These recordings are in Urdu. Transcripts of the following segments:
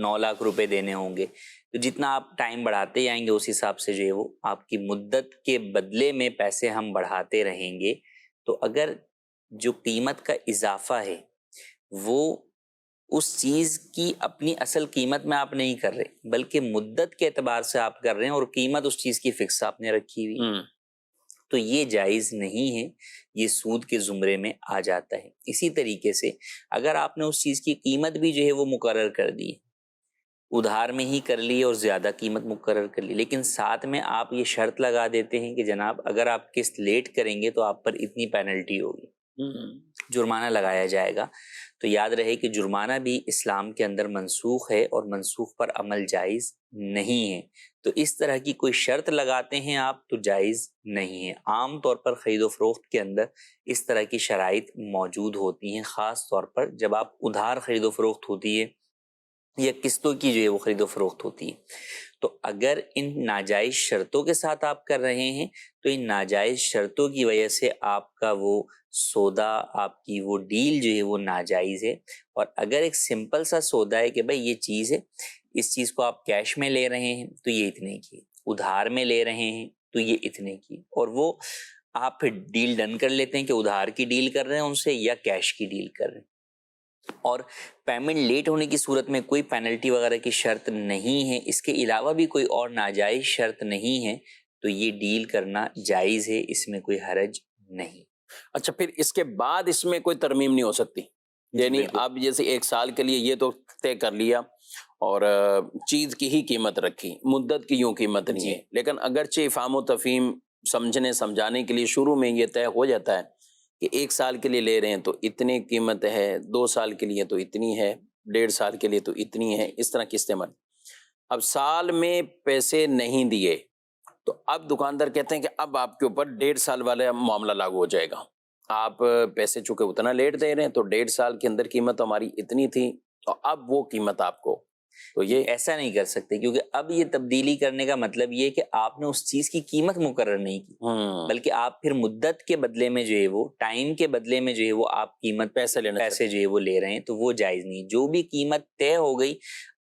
9 لاکھ روپے دینے ہوں گے. تو جتنا آپ ٹائم بڑھاتے جائیں گے اس حساب سے جو ہے وہ آپ کی مدت کے بدلے میں پیسے ہم بڑھاتے رہیں گے. تو اگر جو قیمت کا اضافہ ہے وہ اس چیز کی اپنی اصل قیمت میں آپ نہیں کر رہے بلکہ مدت کے اعتبار سے آپ کر رہے ہیں اور قیمت اس چیز کی فکس آپ نے رکھی ہوئی، تو یہ جائز نہیں ہے، یہ سود کے زمرے میں آ جاتا ہے. اسی طریقے سے اگر آپ نے اس چیز کی قیمت بھی جو ہے وہ مقرر کر دی، ادھار میں ہی کر لی اور زیادہ قیمت مقرر کر لی، لیکن ساتھ میں آپ یہ شرط لگا دیتے ہیں کہ جناب اگر آپ قسط لیٹ کریں گے تو آپ پر اتنی پینلٹی ہوگی، جرمانہ لگایا جائے گا، تو یاد رہے کہ جرمانہ بھی اسلام کے اندر منسوخ ہے اور منسوخ پر عمل جائز نہیں ہے. تو اس طرح کی کوئی شرط لگاتے ہیں آپ تو جائز نہیں ہے. عام طور پر خرید و فروخت کے اندر اس طرح کی شرائط موجود ہوتی ہیں، خاص طور پر جب آپ ادھار خرید و فروخت ہوتی ہے یا قسطوں کی جو ہے وہ خرید و فروخت ہوتی ہے. تو اگر ان ناجائز شرطوں کے ساتھ آپ کر رہے ہیں تو ان ناجائز شرطوں کی وجہ سے آپ کا وہ سودا، آپ کی وہ ڈیل جو ہے وہ ناجائز ہے. اور اگر ایک سمپل سا سودا ہے کہ بھائی یہ چیز ہے، اس چیز کو آپ کیش میں لے رہے ہیں تو یہ اتنے کی، ادھار میں لے رہے ہیں تو یہ اتنے کی، اور وہ آپ پھر ڈیل ڈن کر لیتے ہیں کہ ادھار کی ڈیل کر رہے ہیں ان سے یا کیش کی ڈیل کر رہے ہیں، اور پیمنٹ لیٹ ہونے کی صورت میں کوئی پینلٹی وغیرہ کی شرط نہیں ہے، اس کے علاوہ بھی کوئی اور ناجائز شرط نہیں ہے، تو یہ ڈیل کرنا جائز ہے، اس میں کوئی حرج نہیں. اچھا، پھر اس کے بعد اس میں کوئی ترمیم نہیں ہو سکتی؟ یعنی اب جیسے 1 سال کے لیے یہ تو طے کر لیا اور چیز کی ہی قیمت رکھی، مدت کی یوں قیمت نہیں ہے، لیکن اگرچہ افہام و تفہیم سمجھنے سمجھانے کے لیے شروع میں یہ طے ہو جاتا ہے کہ 1 سال کے لیے لے رہے ہیں تو اتنی قیمت ہے، 2 سال کے لیے تو اتنی ہے، 1.5 سال کے لیے تو اتنی ہے، اس طرح قسطیں بن. اب سال میں پیسے نہیں دیے تو اب دکاندار کہتے ہیں کہ اب آپ کے اوپر 1.5 سال والا معاملہ لاگو ہو جائے گا. آپ پیسے چونکہ اتنا لیٹ دے رہے ہیں تو 1.5 سال کے اندر قیمت ہماری اتنی تھی تو اب وہ قیمت آپ کو، تو یہ ایسا نہیں کر سکتے کیونکہ اب یہ تبدیلی کرنے کا مطلب یہ کہ آپ نے اس چیز کی قیمت مقرر نہیں کی، بلکہ آپ پھر مدت کے بدلے میں جو ہے وہ ٹائم کے بدلے میں جو ہے وہ آپ قیمت پیسے جو ہے وہ لے رہے ہیں، تو وہ جائز نہیں. جو بھی قیمت طے ہو گئی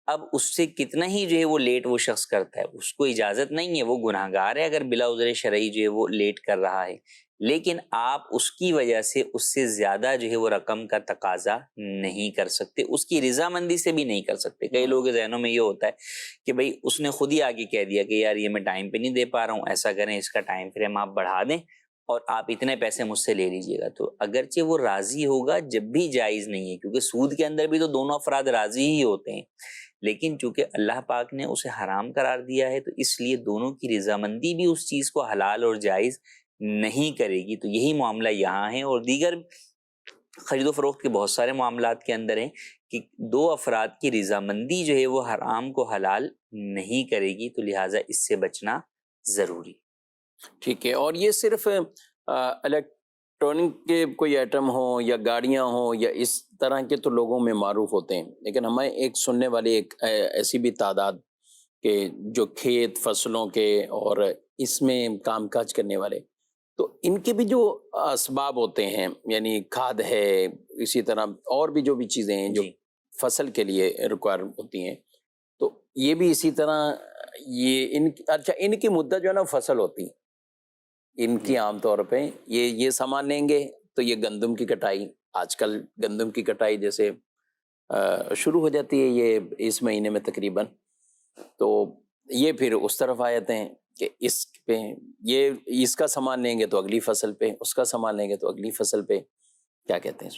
اب اس سے کتنا ہی جو ہے وہ لیٹ وہ شخص کرتا ہے اس کو اجازت نہیں ہے، وہ گناہگار ہے اگر بلا عذر شرعی جو ہے وہ لیٹ کر رہا ہے، لیکن آپ اس کی وجہ سے اس سے زیادہ جو ہے وہ رقم کا تقاضا نہیں کر سکتے، اس کی رضامندی سے بھی نہیں کر سکتے. کئی لوگوں کے ذہنوں میں یہ ہوتا ہے کہ بھئی اس نے خود ہی آگے کہہ دیا کہ یار یہ میں ٹائم پہ نہیں دے پا رہا ہوں، ایسا کریں اس کا ٹائم فریم آپ بڑھا دیں اور آپ اتنے پیسے مجھ سے لے لیجئے گا. تو اگرچہ وہ راضی ہوگا جب بھی جائز نہیں ہے، کیونکہ سود کے اندر بھی تو دونوں افراد راضی ہی ہوتے ہیں، لیکن چونکہ اللہ پاک نے اسے حرام قرار دیا ہے تو اس لیے دونوں کی رضامندی بھی اس چیز کو حلال اور جائز نہیں کرے گی. تو یہی معاملہ یہاں ہے، اور دیگر خرید و فروخت کے بہت سارے معاملات کے اندر ہیں کہ 2 افراد کی رضامندی جو ہے وہ حرام کو حلال نہیں کرے گی، تو لہٰذا اس سے بچنا ضروری. ٹھیک ہے. اور یہ صرف الیکٹرانک کے کوئی آئٹم ہوں یا گاڑیاں ہوں یا اس طرح کے تو لوگوں میں معروف ہوتے ہیں، لیکن ہمیں ایک سننے والے ایک ایسی بھی تعداد کہ جو کھیت فصلوں کے اور اس میں کام کاج کرنے والے، تو ان کے بھی جو اسباب ہوتے ہیں، یعنی کھاد ہے، اسی طرح اور بھی جو بھی چیزیں ہیں جو فصل کے لیے ریکوائر ہوتی ہیں، تو یہ بھی اسی طرح یہ اچھا ان کی مدت جو ہے نا فصل ہوتی ہے ان کی، عام طور پہ یہ سامان لیں گے تو یہ گندم کی کٹائی، آج کل گندم کی کٹائی جیسے شروع ہو جاتی ہے یہ اس مہینے میں تقریباً، تو یہ پھر اس طرف آ جاتے ہیں کہ اس پہ یہ اس کا سامان لیں گے تو اگلی فصل پہ، اس کا سامان لیں گے تو اگلی فصل پہ. کیا کہتے ہیں؟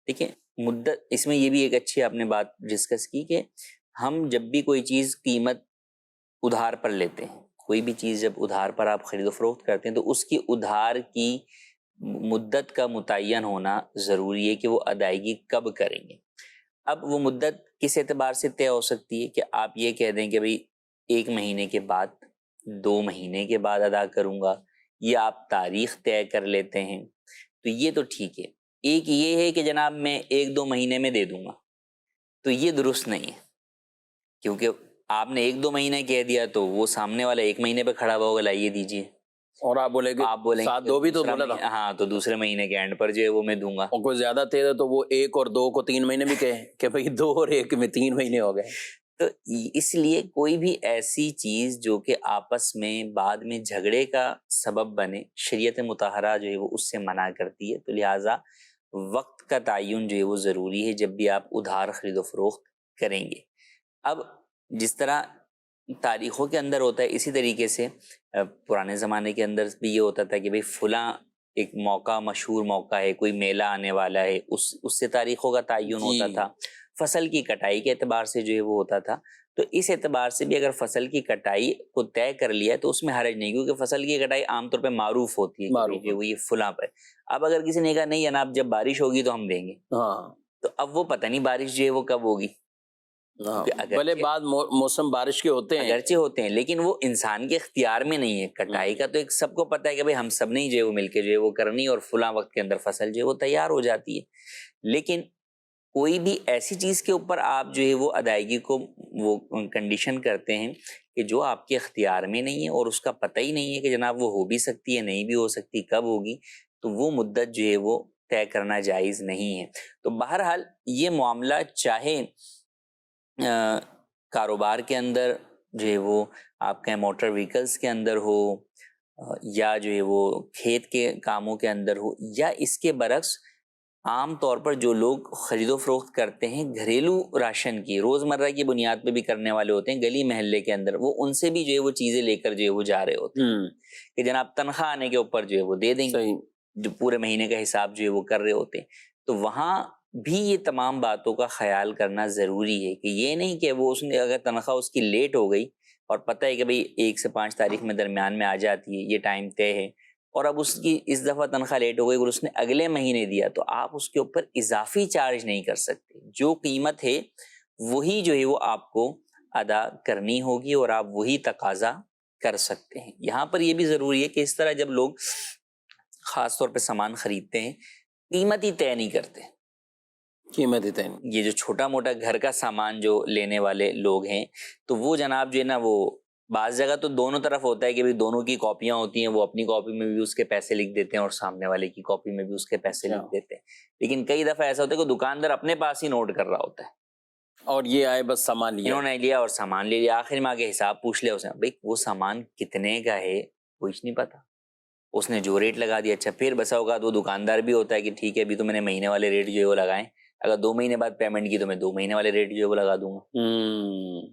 دیکھیں مدت، اس میں یہ بھی ایک اچھی آپ نے بات ڈسکس کی کہ ہم جب بھی کوئی چیز قیمت ادھار پر لیتے ہیں، کوئی بھی چیز جب ادھار پر آپ خرید و فروخت کرتے ہیں تو اس کی ادھار کی مدت کا متعین ہونا ضروری ہے کہ وہ ادائیگی کب کریں گے. اب وہ مدت کس اعتبار سے طے ہو سکتی ہے کہ آپ یہ کہہ دیں کہ بھئی 1 مہینے کے بعد، 2 مہینے کے بعد ادا کروں گا، یا آپ تاریخ طے کر لیتے ہیں، تو یہ تو ٹھیک ہے. ایک یہ ہے کہ جناب میں 1-2 مہینے میں دے دوں گا، تو یہ درست نہیں ہے، کیونکہ آپ نے 1-2 مہینے کہہ دیا تو وہ سامنے والا 1 مہینے پہ کھڑا ہوا ہوگا لائیے دیجیے، اور آپ بولیں گے 7-2 بھی تو بولا تھا، ہاں تو دوسرے مہینے کے اینڈ پر جو ہے وہ میں دوں گا. اور کوئی زیادہ تیز ہے تو وہ 1 اور 2 کو 3 مہینے بھی کہے کہ بھئی 2 اور 1 میں 3 مہینے ہو گئے. تو اس لیے کوئی بھی ایسی چیز جو کہ آپس میں بعد میں جھگڑے کا سبب بنے، شریعت مطہرہ جو ہے وہ اس سے منع کرتی ہے. تو لہٰذا وقت کا تعین جو ہے وہ ضروری ہے جب بھی آپ ادھار خرید و فروخت کریں گے. اب جس طرح تاریخوں کے اندر ہوتا ہے، اسی طریقے سے پرانے زمانے کے اندر بھی یہ ہوتا تھا کہ بھئی فلاں ایک موقع، مشہور موقع ہے، کوئی میلہ آنے والا ہے، اس سے تاریخوں کا تعین ہوتا تھا. فصل کی کٹائی کے اعتبار سے جو ہے وہ ہوتا تھا. تو اس اعتبار سے بھی اگر فصل کی کٹائی کو طے کر لیا تو اس میں حرج نہیں، کیونکہ فصل کی کٹائی عام طور پہ معروف ہوتی ہے کہ وہ یہ فلاں پر. اب اگر کسی نے کہا نہیں جناب جب بارش ہوگی تو ہم دیں گے، تو اب وہ پتہ نہیں بارش جو ہے وہ کب ہوگی. بھلے بعد موسم بارش کے ہوتے ہیں، اگرچہ ہوتے ہیں، لیکن وہ انسان کے اختیار میں نہیں ہے. کٹائی کا تو ایک سب کو پتہ ہے کہ بھئی ہم سب نے جو ہے وہ مل کے جو ہے وہ کرنی، اور فلاں وقت کے اندر فصل جو ہے وہ تیار ہو جاتی ہے. لیکن کوئی بھی ایسی چیز کے اوپر آپ جو ہے وہ ادائیگی کو وہ کنڈیشن کرتے ہیں کہ جو آپ کے اختیار میں نہیں ہے اور اس کا پتہ ہی نہیں ہے کہ جناب وہ ہو بھی سکتی ہے، نہیں بھی ہو سکتی، کب ہوگی، تو وہ مدت جو ہے وہ طے کرنا جائز نہیں ہے. تو بہرحال یہ معاملہ چاہے کاروبار کے اندر جو ہے وہ آپ کے موٹر وہیکلز کے اندر ہو، یا جو ہے وہ کھیت کے کاموں کے اندر ہو، یا اس کے برعکس عام طور پر جو لوگ خرید و فروخت کرتے ہیں گھریلو راشن کی، روزمرہ کی بنیاد پہ بھی کرنے والے ہوتے ہیں گلی محلے کے اندر، وہ ان سے بھی جو ہے وہ چیزیں لے کر جو ہے وہ جا رہے ہوتے ہیں کہ جناب تنخواہ آنے کے اوپر جو ہے وہ دے دیں گے، جو پورے مہینے کا حساب جو ہے وہ کر رہے ہوتے ہیں. تو وہاں بھی یہ تمام باتوں کا خیال کرنا ضروری ہے کہ یہ نہیں کہ وہ اس نے اگر تنخواہ اس کی لیٹ ہو گئی اور پتہ ہے کہ بھئی 1 سے 5 تاریخ میں درمیان میں آ جاتی ہے، یہ ٹائم طے ہے، اور اب اس کی اس دفعہ تنخواہ لیٹ ہو گئی اور اس نے اگلے مہینے دیا، تو آپ اس کے اوپر اضافی چارج نہیں کر سکتے. جو قیمت ہے وہی جو ہے وہ آپ کو ادا کرنی ہوگی اور آپ وہی تقاضا کر سکتے ہیں. یہاں پر یہ بھی ضروری ہے کہ اس طرح جب لوگ خاص طور پہ سامان خریدتے ہیں قیمت ہی طے نہیں کرتے. قیمت ہی طے نہیں. یہ جو چھوٹا موٹا گھر کا سامان جو لینے والے لوگ ہیں تو وہ جناب جو ہے نا، وہ بعض جگہ تو دونوں طرف ہوتا ہے کہ بھی دونوں کی کاپیاں ہوتی ہیں، وہ اپنی کاپی میں بھی اس کے پیسے لکھ دیتے ہیں اور سامنے والے کی کاپی میں بھی اس کے پیسے لکھ دیتے ہیں. لیکن کئی دفعہ ایسا ہوتا ہے کہ دکاندار اپنے پاس ہی نوٹ کر رہا ہوتا ہے اور یہ آئے بس سامان لیا، انہوں نے لیا اور سامان لے لیا، آخر میں آگے حساب پوچھ لیا اس نے، بھائی وہ سامان کتنے کا ہے کچھ نہیں پتا، اس نے جو ریٹ لگا دیا. اچھا پھر بسا اوقات وہ دکاندار بھی ہوتا ہے کہ ٹھیک ہے ابھی تو میں نے مہینے والے ریٹ جو ہے وہ لگائیں، اگر 2 مہینے بعد پیمنٹ کی تو میں 2 مہینے والے ریٹ جو ہے وہ لگا دوں گا.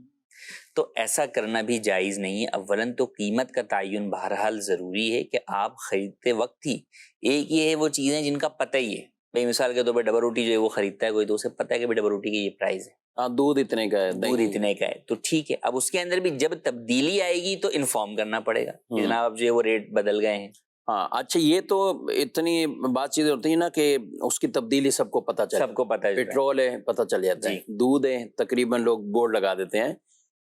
تو ایسا کرنا بھی جائز نہیں ہے. اولاً تو قیمت کا تعین بہرحال ضروری ہے کہ آپ خریدتے وقت ہی، ایک یہ ہے وہ چیزیں جن کا پتہ ہی ہے، بھائی مثال کے طور پہ ڈبل روٹی جو ہے وہ خریدتا ہے کوئی تو اسے پتہ ہے کہ ڈبل روٹی کی یہ پرائز ہے، دودھ اتنے کا ہے، دودھ اتنے کا ہے، تو ٹھیک ہے. اب اس کے اندر بھی جب تبدیلی آئے گی تو انفارم کرنا پڑے گا کہ جناب اب جو ہے وہ ریٹ بدل گئے ہیں. ہاں اچھا، یہ تو اتنی بات چیزیں ہوتی ہیں نا کہ اس کی تبدیلی سب کو پتہ چلے، سب کو پتہ ہے، پیٹرول ہے پتہ چل جاتا ہے، دودھ ہے تقریباً لوگ بورڈ لگا دیتے ہیں،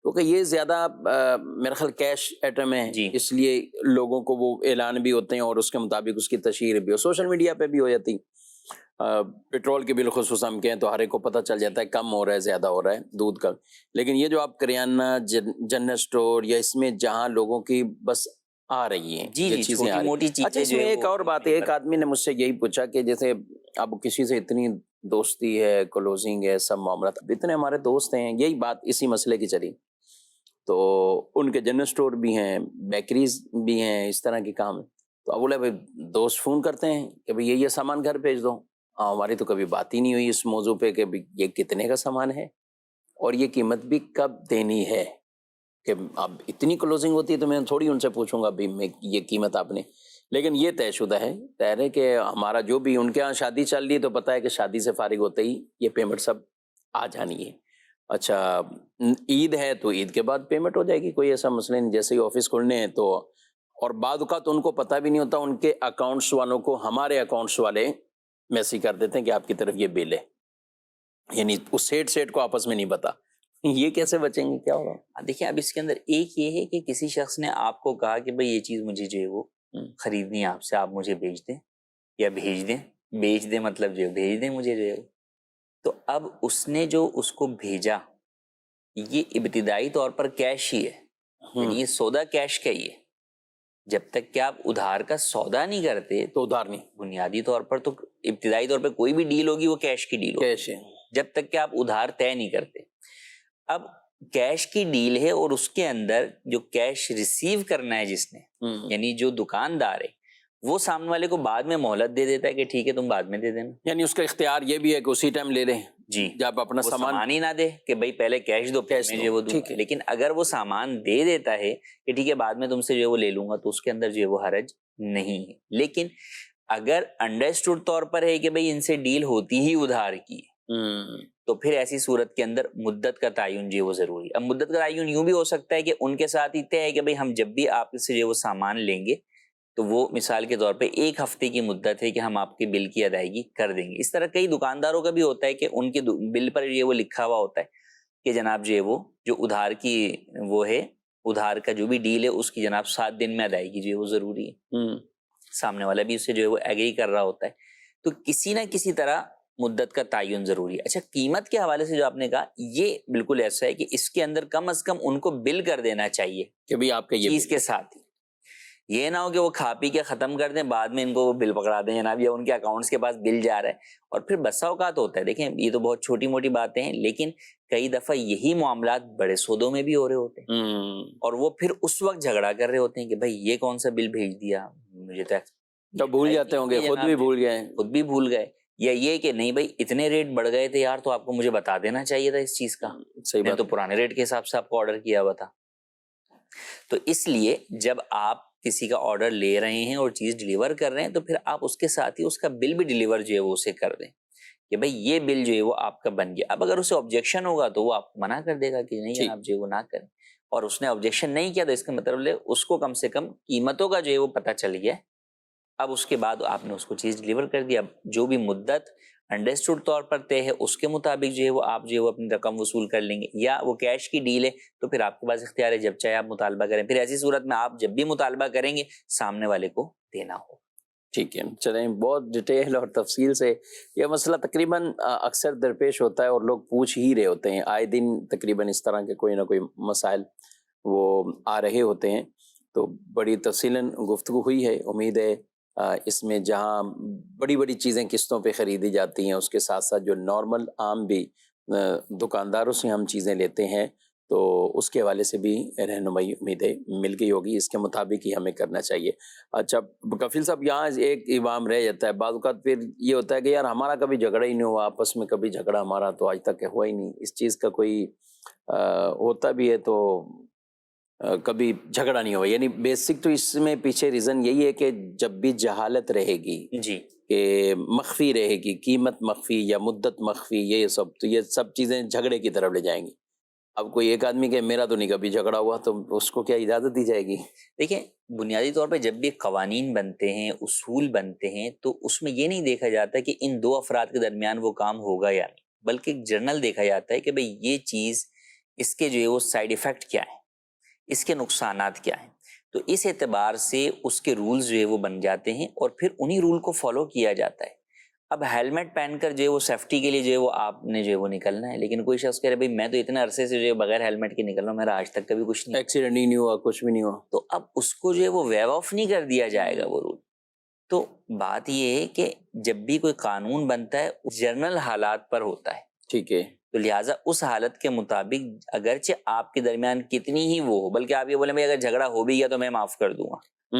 کیونکہ یہ زیادہ میرا خیال کیش ایٹم ہے، اس لیے لوگوں کو وہ اعلان بھی ہوتے ہیں اور اس کے مطابق اس کی تشہیر بھی ہو، سوشل میڈیا پہ بھی ہو جاتی. پیٹرول کے بالخصوص ہم کہیں تو ہر ایک کو پتہ چل جاتا ہے کم ہو رہا ہے زیادہ ہو رہا ہے دودھ کا. لیکن یہ جو آپ کریانہ جنرل اسٹور یا اس میں جہاں لوگوں کی بس آ رہی ہیں یہ چیزیں آ رہی ہیں. اچھا اس میں ایک اور بات ہے، ایک آدمی نے مجھ سے یہی پوچھا کہ جیسے اب کسی سے اتنی دوستی ہے، کلوزنگ ہے، سب معاملات، اتنے ہمارے دوست ہیں، یہی بات اسی مسئلے کی چلی، تو ان کے جنرل اسٹور بھی ہیں، بیکریز بھی ہیں، اس طرح کے کام. تو اب بولے بھائی دوست فون کرتے ہیں کہ بھائی یہ سامان گھر بھیج دو. ہماری تو کبھی بات ہی نہیں ہوئی اس موضوع پہ کہ یہ کتنے کا سامان ہے اور یہ قیمت بھی کب دینی ہے، کہ اب اتنی کلوزنگ ہوتی ہے تو میں تھوڑی ان سے پوچھوں گا بھی میں یہ قیمت آپ نے. لیکن یہ طے شدہ ہے، طے ہے کہ ہمارا جو بھی ان کے ہاں شادی چل رہی ہے تو پتہ ہے کہ شادی سے فارغ ہوتے ہی یہ پیمنٹ سب آ جانی ہے. اچھا عید ہے تو عید کے بعد پیمنٹ ہو جائے گی، کوئی ایسا مسئلہ نہیں. جیسے ہی آفس کھلنے ہیں تو، اور بعد اوقات ان کو پتہ بھی نہیں ہوتا، ان کے اکاؤنٹس والوں کو ہمارے اکاؤنٹس والے میسج کر دیتے ہیں کہ آپ کی طرف یہ بل ہے، یعنی اس سیٹ کو آپس میں نہیں پتا. یہ کیسے بچیں گے، کیا ہوگا؟ دیکھیں اب اس کے اندر ایک یہ ہے کہ کسی شخص نے آپ کو کہا کہ بھئی یہ چیز مجھے جو ہے وہ خریدنی ہے آپ سے، آپ مجھے بیچ دیں یا بھیج دیں، بیچ دیں مطلب جو بھیج دیں مجھے جو ہے. تو اب اس نے جو اس کو بھیجا یہ ابتدائی طور پر کیش ہی ہے، یعنی یہ سودا کیش کا ہی ہے. جب تک کہ آپ ادھار کا سودا نہیں کرتے تو ادھار نہیں، بنیادی طور پر تو ابتدائی طور پہ کوئی بھی ڈیل ہوگی وہ کیش کی ڈیل ہوگی، کیش ہے جب تک کہ آپ ادھار طے نہیں کرتے. اب کیش کی ڈیل ہے اور اس کے اندر جو کیش ریسیو کرنا ہے جس نے، یعنی جو دکاندار ہے، وہ سامنے والے کو بعد میں مہلت دے دیتا ہے کہ ٹھیک ہے تم بعد میں دے دینا، یعنی اس کا اختیار یہ بھی ہے کہ اسی ٹائم لے لیں جی، جب اپنا وہ سامان سامان ہی نہ دے کہ بھائی پہلے کیش دو کیش میں دو، جو وہ دوں ٹھیک ہے۔ لیکن اگر وہ سامان دے دیتا ہے کہ ٹھیک ہے بعد میں تم سے جو ہے وہ لے لوں گا، تو اس کے اندر جو ہے وہ حرج نہیں ہے۔ لیکن اگر انڈرسٹوڈ طور پر ہے کہ بھئی ان سے ڈیل ہوتی ہی ادھار کی ہے، تو پھر ایسی صورت کے اندر مدت کا تعین جو ہے وہ ضروری ہے۔ اب مدت کا تعین یوں بھی ہو سکتا ہے کہ ان کے ساتھ ہی طے ہے کہ بھئی ہم جب بھی آپ سے جو ہے وہ سامان لیں گے تو وہ مثال کے طور پہ 1 ہفتے کی مدت ہے کہ ہم آپ کے بل کی ادائیگی کر دیں گے۔ اس طرح کئی دکانداروں کا بھی ہوتا ہے کہ ان کے بل پر یہ وہ لکھا ہوا ہوتا ہے کہ جناب جو ہے وہ جو ادھار کی وہ ہے، ادھار کا جو بھی ڈیل ہے اس کی جناب 7 دن میں ادائیگی جو ہے وہ ضروری ہے، سامنے والا بھی اسے جو ہے وہ ایگری کر رہا ہوتا ہے، تو کسی نہ کسی طرح مدت کا تعین ضروری ہے۔ اچھا، قیمت کے حوالے سے جو آپ نے کہا یہ بالکل ایسا ہے کہ اس کے اندر کم از کم ان کو بل کر دینا چاہیے کہ بھی آپ کا یہ چیز کے ساتھ ہی، یہ نہ ہو کہ وہ کھا پی کے ختم کر دیں بعد میں ان کو وہ بل پکڑا دیں جناب، یا ان کے اکاؤنٹس کے پاس بل جا رہا ہے، اور پھر بسا اوقات ہوتا ہے، دیکھیں یہ تو بہت چھوٹی موٹی باتیں ہیں لیکن کئی دفعہ یہی معاملات بڑے سودوں میں بھی ہو رہے ہوتے ہیں، اور وہ پھر اس وقت جھگڑا کر رہے ہوتے ہیں کہ بھائی یہ کون سا بل بھیج دیا، مجھے تو بھول جاتے ہوں گے، خود بھی بھول گئے، خود بھی بھول گئے، یا یہ کہ نہیں بھائی اتنے ریٹ بڑھ گئے تھے یار، تو آپ کو مجھے بتا دینا چاہیے تھا اس چیز کا، صحیح میں بات تو پرانے ریٹ کے حساب سے آپ کو آرڈر کیا ہوا تھا۔ تو اس لیے جب آپ کسی کا آرڈر لے رہے ہیں اور چیز ڈیلیور کر رہے ہیں تو پھر آپ اس کے ساتھ ہی اس کا بل بھی ڈیلیور جو ہے وہ اسے کر دیں کہ بھائی یہ بل جو ہے وہ آپ کا بن گیا۔ اب اگر اسے آبجیکشن ہوگا تو وہ آپ کو منع کر دے گا کہ نہیں آپ جو ہے وہ نہ کریں، اور اس نے آبجیکشن نہیں کیا تو اس کا مطلب لے اس کو کم سے کم قیمتوں کا جو ہے وہ پتہ چل گیا، اب اس کے بعد آپ نے اس کو چیز ڈیلیور کر دیا۔ اب جو بھی مدت انڈرسٹوڈ طور پر طے ہے اس کے مطابق جو ہے وہ آپ جو ہے وہ اپنی رقم وصول کر لیں گے، یا وہ کیش کی ڈیل ہے تو پھر آپ کے پاس اختیار ہے جب چاہے آپ مطالبہ کریں، پھر ایسی صورت میں آپ جب بھی مطالبہ کریں گے سامنے والے کو دینا ہو۔ ٹھیک ہے، چلیں بہت ڈیٹیل اور تفصیل سے یہ مسئلہ تقریباً اکثر درپیش ہوتا ہے اور لوگ پوچھ ہی رہے ہوتے ہیں، آئے دن تقریباً اس طرح کے کوئی نہ کوئی مسائل وہ آ رہے ہوتے ہیں، تو بڑی تفصیلاً گفتگو ہوئی ہے۔ امید ہے اس میں جہاں بڑی بڑی چیزیں قسطوں پہ خریدی جاتی ہیں اس کے ساتھ ساتھ جو نارمل عام بھی دکانداروں سے ہم چیزیں لیتے ہیں تو اس کے حوالے سے بھی رہنمائی امید ہے مل گئی ہوگی، اس کے مطابق ہی ہمیں کرنا چاہیے۔ اچھا کفیل صاحب، یہاں ایک عوام رہ جاتا ہے، بعض اوقات پھر یہ ہوتا ہے کہ یار ہمارا کبھی جھگڑا ہی نہیں ہوا آپس میں، کبھی جھگڑا ہمارا تو آج تک ہوا ہی نہیں، اس چیز کا کوئی ہوتا بھی ہے تو کبھی جھگڑا نہیں ہوا، یعنی بیسک تو اس میں پیچھے ریزن یہی ہے کہ جب بھی جہالت رہے گی جی، کہ مخفی رہے گی، قیمت مخفی یا مدت مخفی، یہ سب چیزیں جھگڑے کی طرف لے جائیں گی۔ اب کوئی ایک آدمی کہ میرا تو نہیں کبھی جھگڑا ہوا تو اس کو کیا اجازت دی جائے گی؟ دیکھیں بنیادی طور پہ جب بھی قوانین بنتے ہیں، اصول بنتے ہیں، تو اس میں یہ نہیں دیکھا جاتا کہ ان دو افراد کے درمیان وہ کام ہوگا یا نہیں، بلکہ ایک جنرل دیکھا جاتا ہے کہ بھئی یہ چیز اس کے جو ہے وہ سائیڈ ایفیکٹ کیا ہے، اس کے نقصانات کیا ہیں، تو اس اعتبار سے اس کے رولز جو ہے وہ بن جاتے ہیں اور پھر انہی رول کو فالو کیا جاتا ہے۔ اب ہیلمٹ پہن کر جو ہے وہ سیفٹی کے لیے جو ہے وہ آپ نے جو ہے وہ نکلنا ہے، لیکن کوئی شخص کہہ رہے بھائی میں تو اتنے عرصے سے جو ہے بغیر ہیلمٹ کے نکل رہا ہوں، میرا آج تک کبھی کچھ نہیں، ایکسیڈنٹ ہی نہیں ہوا، کچھ بھی نہیں ہوا، تو اب اس کو جو ہے وہ ویو آف نہیں کر دیا جائے گا وہ رول۔ تو بات یہ ہے کہ جب بھی کوئی قانون بنتا ہے جنرل حالات پر ہوتا ہے، ٹھیک ہے، تو لہٰذا اس حالت کے مطابق اگرچہ آپ کے درمیان کتنی ہی وہ ہو، بلکہ آپ یہ بولیں بھائی اگر جھگڑا ہو بھی گیا تو میں معاف کر دوں گا،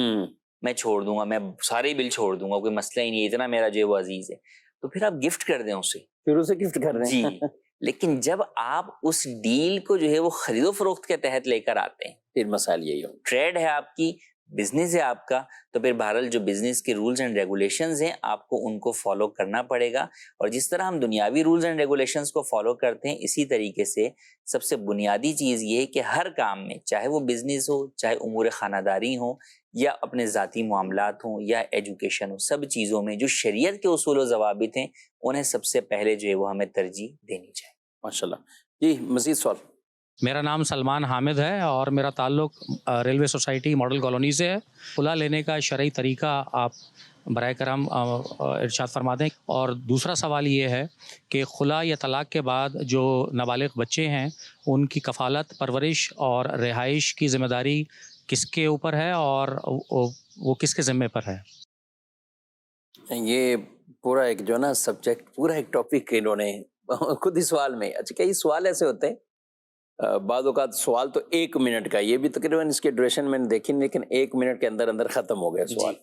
میں چھوڑ دوں گا، میں سارے بل چھوڑ دوں گا، کوئی مسئلہ ہی نہیں، اتنا میرا جو ہے وہ عزیز ہے، تو پھر آپ گفٹ کر دیں اسے، پھر اسے گفٹ کر رہے جی۔ ہیں، لیکن جب آپ اس ڈیل کو جو ہے وہ خرید و فروخت کے تحت لے کر آتے ہیں، پھر مسائل یہی ہو، ٹریڈ ہے آپ کی، بزنس ہے آپ کا، تو پھر بہرحال جو بزنس کے رولز اینڈ ریگولیشنز ہیں آپ کو ان کو فالو کرنا پڑے گا، اور جس طرح ہم دنیاوی رولز اینڈ ریگولیشنز کو فالو کرتے ہیں اسی طریقے سے سب سے بنیادی چیز یہ ہے کہ ہر کام میں، چاہے وہ بزنس ہو، چاہے امور خانہ داری ہوں، یا اپنے ذاتی معاملات ہوں، یا ایجوکیشن ہو، سب چیزوں میں جو شریعت کے اصول و ضوابط ہیں انہیں سب سے پہلے جو ہے وہ ہمیں ترجیح دینی چاہیے۔ ماشاءاللہ۔ جی مزید سوال؟ میرا نام سلمان حامد ہے اور میرا تعلق ریلوے سوسائٹی ماڈل کالونی سے ہے۔ خلا لینے کا شرعی طریقہ آپ برائے کرم ارشاد فرما دیں۔ اور دوسرا سوال یہ ہے کہ خلا یا طلاق کے بعد جو نابالغ بچے ہیں ان کی کفالت، پرورش اور رہائش کی ذمہ داری کس کے اوپر ہے اور وہ کس کے ذمے پر ہے؟ یہ پورا ایک جو نا سبجیکٹ، پورا ایک ٹاپک انہوں نے خود ہی سوال میں، اچھا کئی سوال ایسے ہوتے ہیں بعض اوقات سوال تو 1 منٹ کا، یہ بھی تقریباً اس کے ڈیوریشن میں نے دیکھی، لیکن 1 منٹ کے اندر اندر ختم ہو گیا سوال،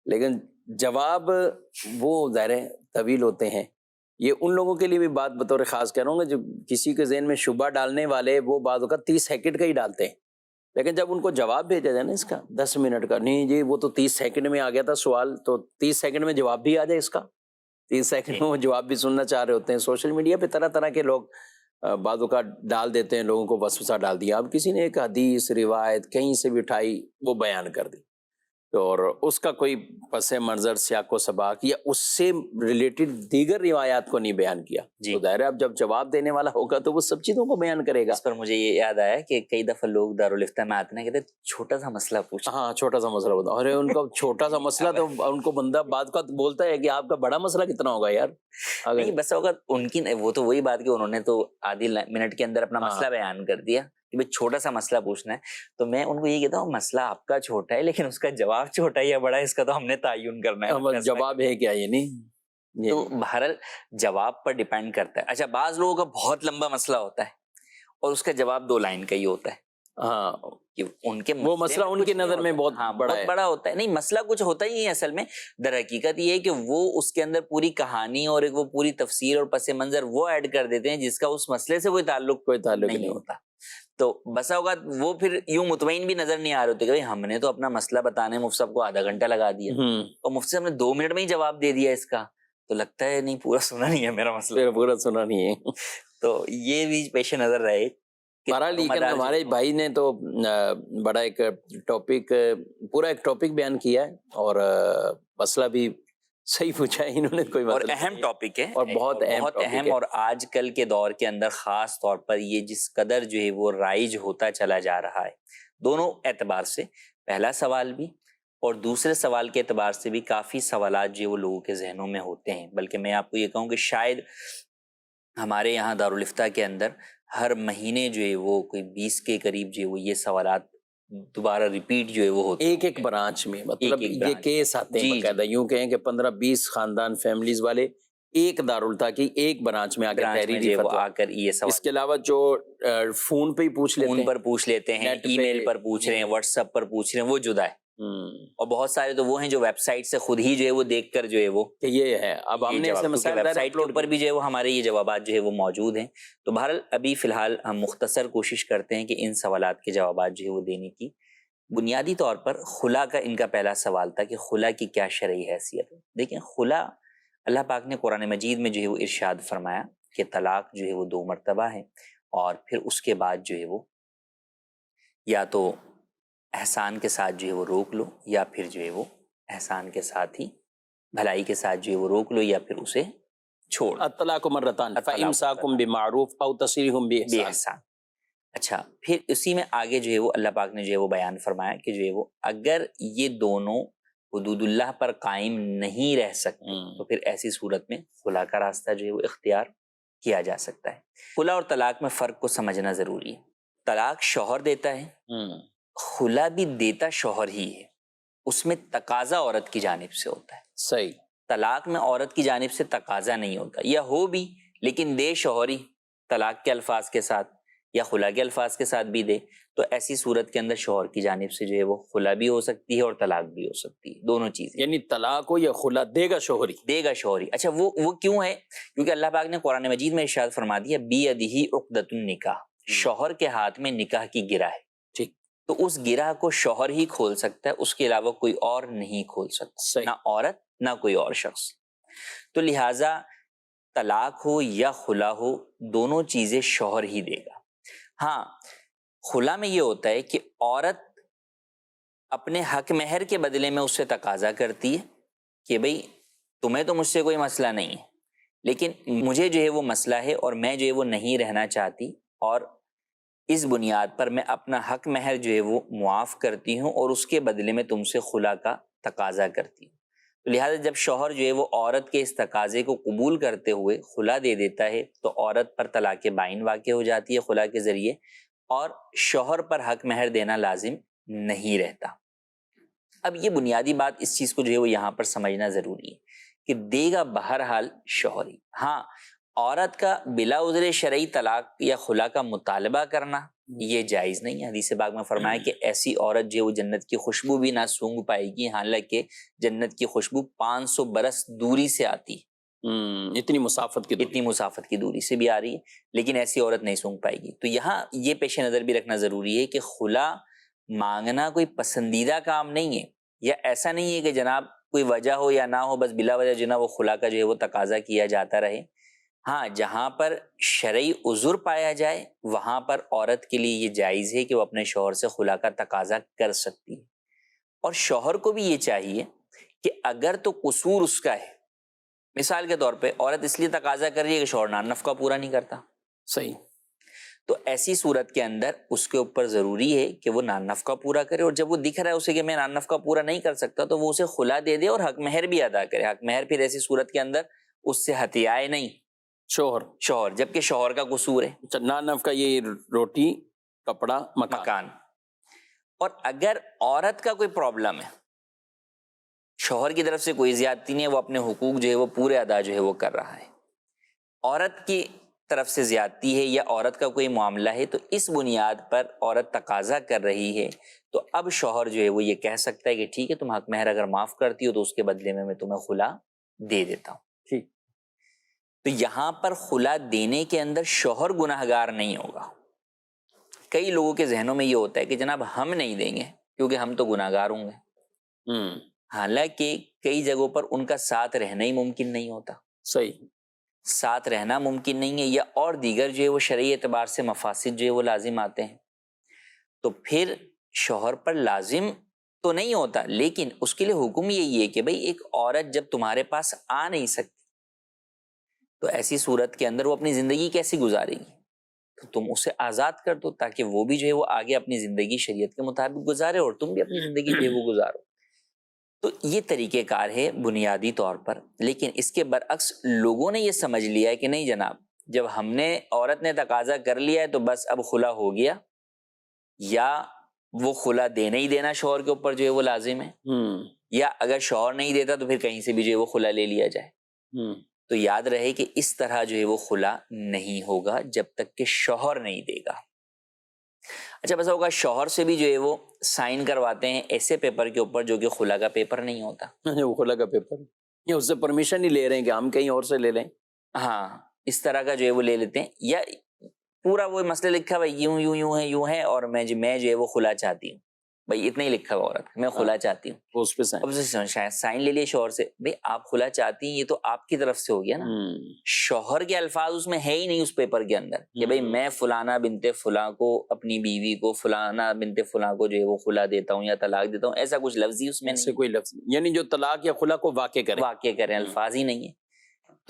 لیکن جواب وہ ظاہر ہے طویل ہوتے ہیں. یہ ان لوگوں کے لیے بھی بات بطور خاص کہہ رہا ہوں گا جو کسی کے ذہن میں شبہ ڈالنے والے، وہ بعض اوقات 30 سیکنڈ کا ہی ڈالتے ہیں، لیکن جب ان کو جواب بھیجا جائے نا اس کا 10 منٹ کا، نہیں جی وہ تو 30 سیکنڈ میں آ گیا تھا سوال، تو 30 سیکنڈ میں جواب بھی آ جائے اس کا، 30 سیکنڈ میں وہ جواب بھی سننا چاہ رہے ہوتے ہیں. سوشل میڈیا پہ طرح طرح کے لوگ بعض اوقات ڈال دیتے ہیں، لوگوں کو وسوسہ ڈال دیا. اب کسی نے ایک حدیث روایت کہیں سے بھی اٹھائی، وہ بیان کر دی، اور اس کا کوئی پس منظر سیاق و سباق یا اس سے ریلیٹڈ دیگر روایات کو نہیں بیان کیا. تو ظاہر ہے اب جب جواب دینے والا ہوگا تو وہ سب چیزوں کو بیان کرے گا. اس پر مجھے یہ یاد آیا کہ کئی دفعہ لوگ دارالفتہ میں آتے ہیں کہتے ہیں چھوٹا سا مسئلہ پوچھو. ہاں چھوٹا سا مسئلہ بتاؤ. ارے ان کا چھوٹا سا مسئلہ تو ان کو بندہ بعد کا بولتا ہے کہ آپ کا بڑا مسئلہ کتنا ہوگا یار. نہیں بس اوقات ان کی وہ تو وہی بات کہ انہوں نے تو آدھی منٹ کے اندر اپنا مسئلہ بیان کر دیا کہ بھائی چھوٹا سا مسئلہ پوچھنا ہے. تو میں ان کو یہ کہتا ہوں مسئلہ آپ کا چھوٹا ہے لیکن اس کا جواب چھوٹا ہے یا بڑا ہے اس کا تو ہم نے تعین کرنا ہے. جواب ہے کیا یہ نہیں. تو بہرحال جواب پر ڈیپینڈ کرتا ہے. اچھا بعض لوگوں کا بہت لمبا مسئلہ ہوتا ہے اور اس کا جواب 2 لائن کا ہی ہوتا ہے. ہاں کہ ان کے وہ مسئلہ ان کی نظر میں بہت بڑا ہوتا ہے. نہیں مسئلہ کچھ ہوتا ہی نہیں اصل میں. در حقیقت یہ ہے کہ وہ اس کے اندر پوری کہانی اور وہ پوری تفسیر اور پس منظر وہ ایڈ کر دیتے ہیں جس کا اس مسئلے سے کوئی تعلق نہیں ہوتا. تو بسا اوقات وہ پھر یوں مطمئن بھی نظر نہیں آ رہے ہوتے کہ ہم نے تو اپنا مسئلہ بتانے مفتی صاحب کو آدھا گھنٹہ لگا دیا اور مفتی صاحب نے 2 منٹ میں ہی جواب دے دیا اس کا. تو لگتا ہے نہیں پورا سنا نہیں ہے میرا مسئلہ. پورا سنا نہیں ہے. تو یہ بھی پیش نظر رہے. لیکن ہمارے بھائی نے تو بڑا ایک ٹاپک، پورا ایک ٹاپک بیان کیا ہے اور مسئلہ بھی صحیح پوچھا ہے انہوں نے. کوئی اور اہم ٹاپک ہے اور بہت اہم. اور آج کل کے دور کے اندر خاص طور پر یہ جس قدر جو ہے وہ رائج ہوتا چلا جا رہا ہے دونوں اعتبار سے. پہلا سوال بھی اور دوسرے سوال کے اعتبار سے بھی کافی سوالات جو وہ لوگوں کے ذہنوں میں ہوتے ہیں. بلکہ میں آپ کو یہ کہوں کہ شاید ہمارے یہاں دارالفتہ کے اندر ہر مہینے جو ہے وہ کوئی 20 کے قریب جو ہے وہ یہ سوالات دوبارہ ریپیٹ جو ہے وہ ہوتے ہیں ایک برانچ میں. مطلب یہ کیس آتے ہیں باقاعدہ، یوں کہیں کہ 15-20 خاندان فیملیز والے ایک دارالفتہ کی ایک برانچ میں آ کر یہ سوال. اس کے علاوہ جو فون پہ ہی پوچھ لیتے ہیں، ای میل پر پوچھ رہے ہیں، واٹس ایپ پر پوچھ رہے ہیں، وہ جدا ہے. اور بہت سارے تو وہ ہیں جو ویب سائٹ سے خود ہی جو ہے وہ دیکھ کر جو ہے وہ کہ یہ ہے. اب ہم نے ویب سائٹ کے اوپر بھی جو ہے وہ ہمارے یہ جوابات جو ہے وہ موجود ہیں. تو بہرحال ابھی فی الحال ہم مختصر کوشش کرتے ہیں کہ ان سوالات کے جوابات جو ہے وہ دینے کی. بنیادی طور پر خلا کا ان کا پہلا سوال تھا کہ خلا کی کیا شرعی حیثیت ہے. دیکھیں خلا اللہ پاک نے قرآن مجید میں جو ہے وہ ارشاد فرمایا کہ طلاق جو ہے وہ 2 مرتبہ ہے اور پھر اس کے بعد جو ہے وہ یا تو احسان کے ساتھ جو ہے وہ روک لو یا پھر جو ہے وہ احسان کے ساتھ ہی بھلائی کے ساتھ جو ہے وہ روک لو یا پھر اسے چھوڑ. الطلاق مرتان فامساکم بمعروف او تسریح باحسان. اچھا پھر اسی میں آگے جو ہے وہ اللہ پاک نے جو ہے وہ بیان فرمایا کہ جو ہے وہ اگر یہ دونوں حدود اللہ پر قائم نہیں رہ سکتے تو پھر ایسی صورت میں خلا کا راستہ جو ہے وہ اختیار کیا جا سکتا ہے. خلا اور طلاق میں فرق کو سمجھنا ضروری ہے. طلاق شوہر دیتا ہے، خلا بھی دیتا شوہر ہی ہے. اس میں تقاضا عورت کی جانب سے ہوتا ہے. صحیح. طلاق میں عورت کی جانب سے تقاضا نہیں ہوتا، یا ہو بھی لیکن دے شوہر ہی طلاق کے الفاظ کے ساتھ یا خلا کے الفاظ کے ساتھ بھی دے. تو ایسی صورت کے اندر شوہر کی جانب سے جو ہے وہ خلا بھی ہو سکتی ہے اور طلاق بھی ہو سکتی ہے، دونوں چیزیں. یعنی طلاق ہو یا خلا دے گا شوہری. اچھا وہ کیوں ہے؟ کیونکہ اللہ پاک نے قرآن مجید میں ارشاد فرما دیا بیدہ عقدۃ النکاح، شوہر کے ہاتھ میں نکاح کی گرہ ہے. ٹھیک. تو اس گرہ کو شوہر ہی کھول سکتا ہے، اس کے علاوہ کوئی اور نہیں کھول سکتا، نہ عورت نہ کوئی اور شخص. تو لہٰذا طلاق ہو یا خلا ہو دونوں چیزیں شوہر ہی دے گا. ہاں خلا میں یہ ہوتا ہے کہ عورت اپنے حق مہر کے بدلے میں اس سے تقاضا کرتی ہے کہ بھئی تمہیں تو مجھ سے کوئی مسئلہ نہیں ہے لیکن مجھے جو ہے وہ مسئلہ ہے اور میں جو ہے وہ نہیں رہنا چاہتی، اور اس بنیاد پر میں اپنا حق مہر جو ہے وہ معاف کرتی ہوں اور اس کے بدلے میں تم سے خلا کا تقاضا کرتی ہوں. لہٰذا جب شوہر جو ہے وہ عورت کے اس تقاضے کو قبول کرتے ہوئے خلا دے دیتا ہے تو عورت پر طلاق بائن واقع ہو جاتی ہے خلا کے ذریعے، اور شوہر پر حق مہر دینا لازم نہیں رہتا. اب یہ بنیادی بات اس چیز کو جو ہے وہ یہاں پر سمجھنا ضروری ہے کہ دے گا بہرحال شوہر ہی. ہاں عورت کا بلا عذر شرعی طلاق یا خلا کا مطالبہ کرنا یہ جائز نہیں ہے. حدیث پاک میں فرمایا کہ ایسی عورت جو وہ جنت کی خوشبو بھی نہ سونگھ پائے گی، حالانکہ جنت کی خوشبو 500 برس دوری سے آتی ہے. اتنی مسافت کی دوری سے بھی آ رہی ہے، لیکن ایسی عورت نہیں سونگھ پائے گی. تو یہاں یہ پیش نظر بھی رکھنا ضروری ہے کہ خلا مانگنا کوئی پسندیدہ کام نہیں ہے، یا ایسا نہیں ہے کہ جناب کوئی وجہ ہو یا نہ ہو بس بلا وجہ جو ہے نا وہ خلا کا جو ہے وہ تقاضا کیا جاتا رہے. ہاں، جہاں پر شرعی عذر پایا جائے وہاں پر عورت کے لیے یہ جائز ہے کہ وہ اپنے شوہر سے خلا کا تقاضا کر سکتی ہے. اور شوہر کو بھی یہ چاہیے کہ اگر تو قصور اس کا ہے، مثال کے طور پہ عورت اس لیے تقاضا کر رہی ہے کہ شوہر نان نفقہ پورا نہیں کرتا، صحیح، تو ایسی صورت کے اندر اس کے اوپر ضروری ہے کہ وہ نان نفقہ پورا کرے، اور جب وہ دکھ رہا ہے اسے کہ میں نان نفقہ پورا نہیں کر سکتا تو وہ اسے خلا دے دے اور حق مہر بھی ادا کرے. حق مہر پھر ایسی صورت کے اندر اس سے ہتھیائے نہیں شوہر، جبکہ شوہر کا قصور ہے. نان نفقہ یہ روٹی، کپڑا، مکان. اور اگر عورت کا کوئی پرابلم ہے، شوہر کی طرف سے کوئی زیادتی نہیں ہے، وہ اپنے حقوق جو ہے وہ پورے ادا جو ہے وہ کر رہا ہے، عورت کی طرف سے زیادتی ہے یا عورت کا کوئی معاملہ ہے، تو اس بنیاد پر عورت تقاضا کر رہی ہے، تو اب شوہر جو ہے وہ یہ کہہ سکتا ہے کہ ٹھیک ہے تم حق مہر اگر معاف کرتی ہو تو اس کے بدلے میں تمہیں خلا دے دیتا ہوں. ٹھیک. تو یہاں پر خلا دینے کے اندر شوہر گناہگار نہیں ہوگا. کئی لوگوں کے ذہنوں میں یہ ہوتا ہے کہ جناب ہم نہیں دیں گے کیونکہ ہم تو گناہگار ہوں گے. حالانکہ کئی جگہوں پر ان کا ساتھ رہنا ہی ممکن نہیں ہوتا. صحیح، ساتھ رہنا ممکن نہیں ہے، یا اور دیگر جو ہے وہ شرعی اعتبار سے مفاسد جو ہے وہ لازم آتے ہیں، تو پھر شوہر پر لازم تو نہیں ہوتا، لیکن اس کے لیے حکم یہی ہے کہ بھئی ایک عورت جب تمہارے پاس آ نہیں سکتی تو ایسی صورت کے اندر وہ اپنی زندگی کیسی گزارے گی، تو تم اسے آزاد کر دو تاکہ وہ بھی جو ہے وہ آگے اپنی زندگی شریعت کے مطابق گزارے اور تم بھی اپنی زندگی جو ہے وہ گزارو. تو یہ طریقہ کار ہے بنیادی طور پر. لیکن اس کے برعکس لوگوں نے یہ سمجھ لیا ہے کہ نہیں جناب، جب ہم نے عورت نے تقاضا کر لیا ہے تو بس اب خلا ہو گیا، یا وہ خلا دینا ہی دینا شوہر کے اوپر جو ہے وہ لازم ہے، یا اگر شوہر نہیں دیتا تو پھر کہیں سے بھی جو ہے وہ خلا لے لیا جائے. تو یاد رہے کہ اس طرح جو ہے وہ خلا نہیں ہوگا جب تک کہ شوہر نہیں دے گا. اچھا، بس ہوگا شوہر سے بھی جو ہے وہ سائن کرواتے ہیں ایسے پیپر کے اوپر جو کہ خلا کا پیپر نہیں ہوتا. وہ خلا کا پیپر، یا اس سے پرمیشن نہیں لے رہے ہیں کہ ہم کہیں اور سے لے لیں. ہاں، اس طرح کا جو ہے وہ لے لیتے ہیں، یا پورا وہ مسئلہ لکھا ہوا یوں یوں یوں ہے یوں ہے، اور میں جو ہے وہ خلا چاہتی ہوں، بھائی اتنا ہی لکھا ہوا عورت میں خلا چاہتی ہوں، اس پہ سائن لے لیے شوہر سے. بھئی آپ خلا چاہتی ہیں یہ تو آپ کی طرف سے ہو گیا نا، شوہر کے الفاظ اس میں ہے ہی نہیں اس پیپر کے اندر کہ بھئی میں فلانا بنت فلاں کو اپنی بیوی کو فلانا بنت فلاں کو جو ہے وہ خلا دیتا ہوں یا طلاق دیتا ہوں، ایسا کچھ لفظی اس میں نہیں، کوئی لفظ یعنی جو طلاق یا خلا کو واقع کریں الفاظ ہی نہیں ہے.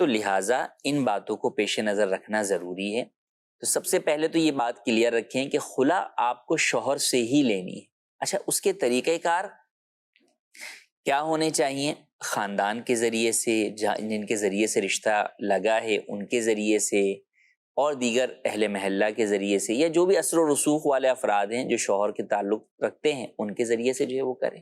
تو لہٰذا ان باتوں کو پیش نظر رکھنا ضروری ہے. تو سب سے پہلے تو یہ بات کلیئر رکھیں کہ خلا آپ کو شوہر سے ہی لینی ہے. اچھا، اس کے طریقہ کار کیا ہونے چاہیے؟ خاندان کے ذریعے سے، جن کے ذریعے سے رشتہ لگا ہے ان کے ذریعے سے، اور دیگر اہل محلہ کے ذریعے سے، یا جو بھی اثر و رسوخ والے افراد ہیں جو شوہر کے تعلق رکھتے ہیں ان کے ذریعے سے جو ہے وہ کریں.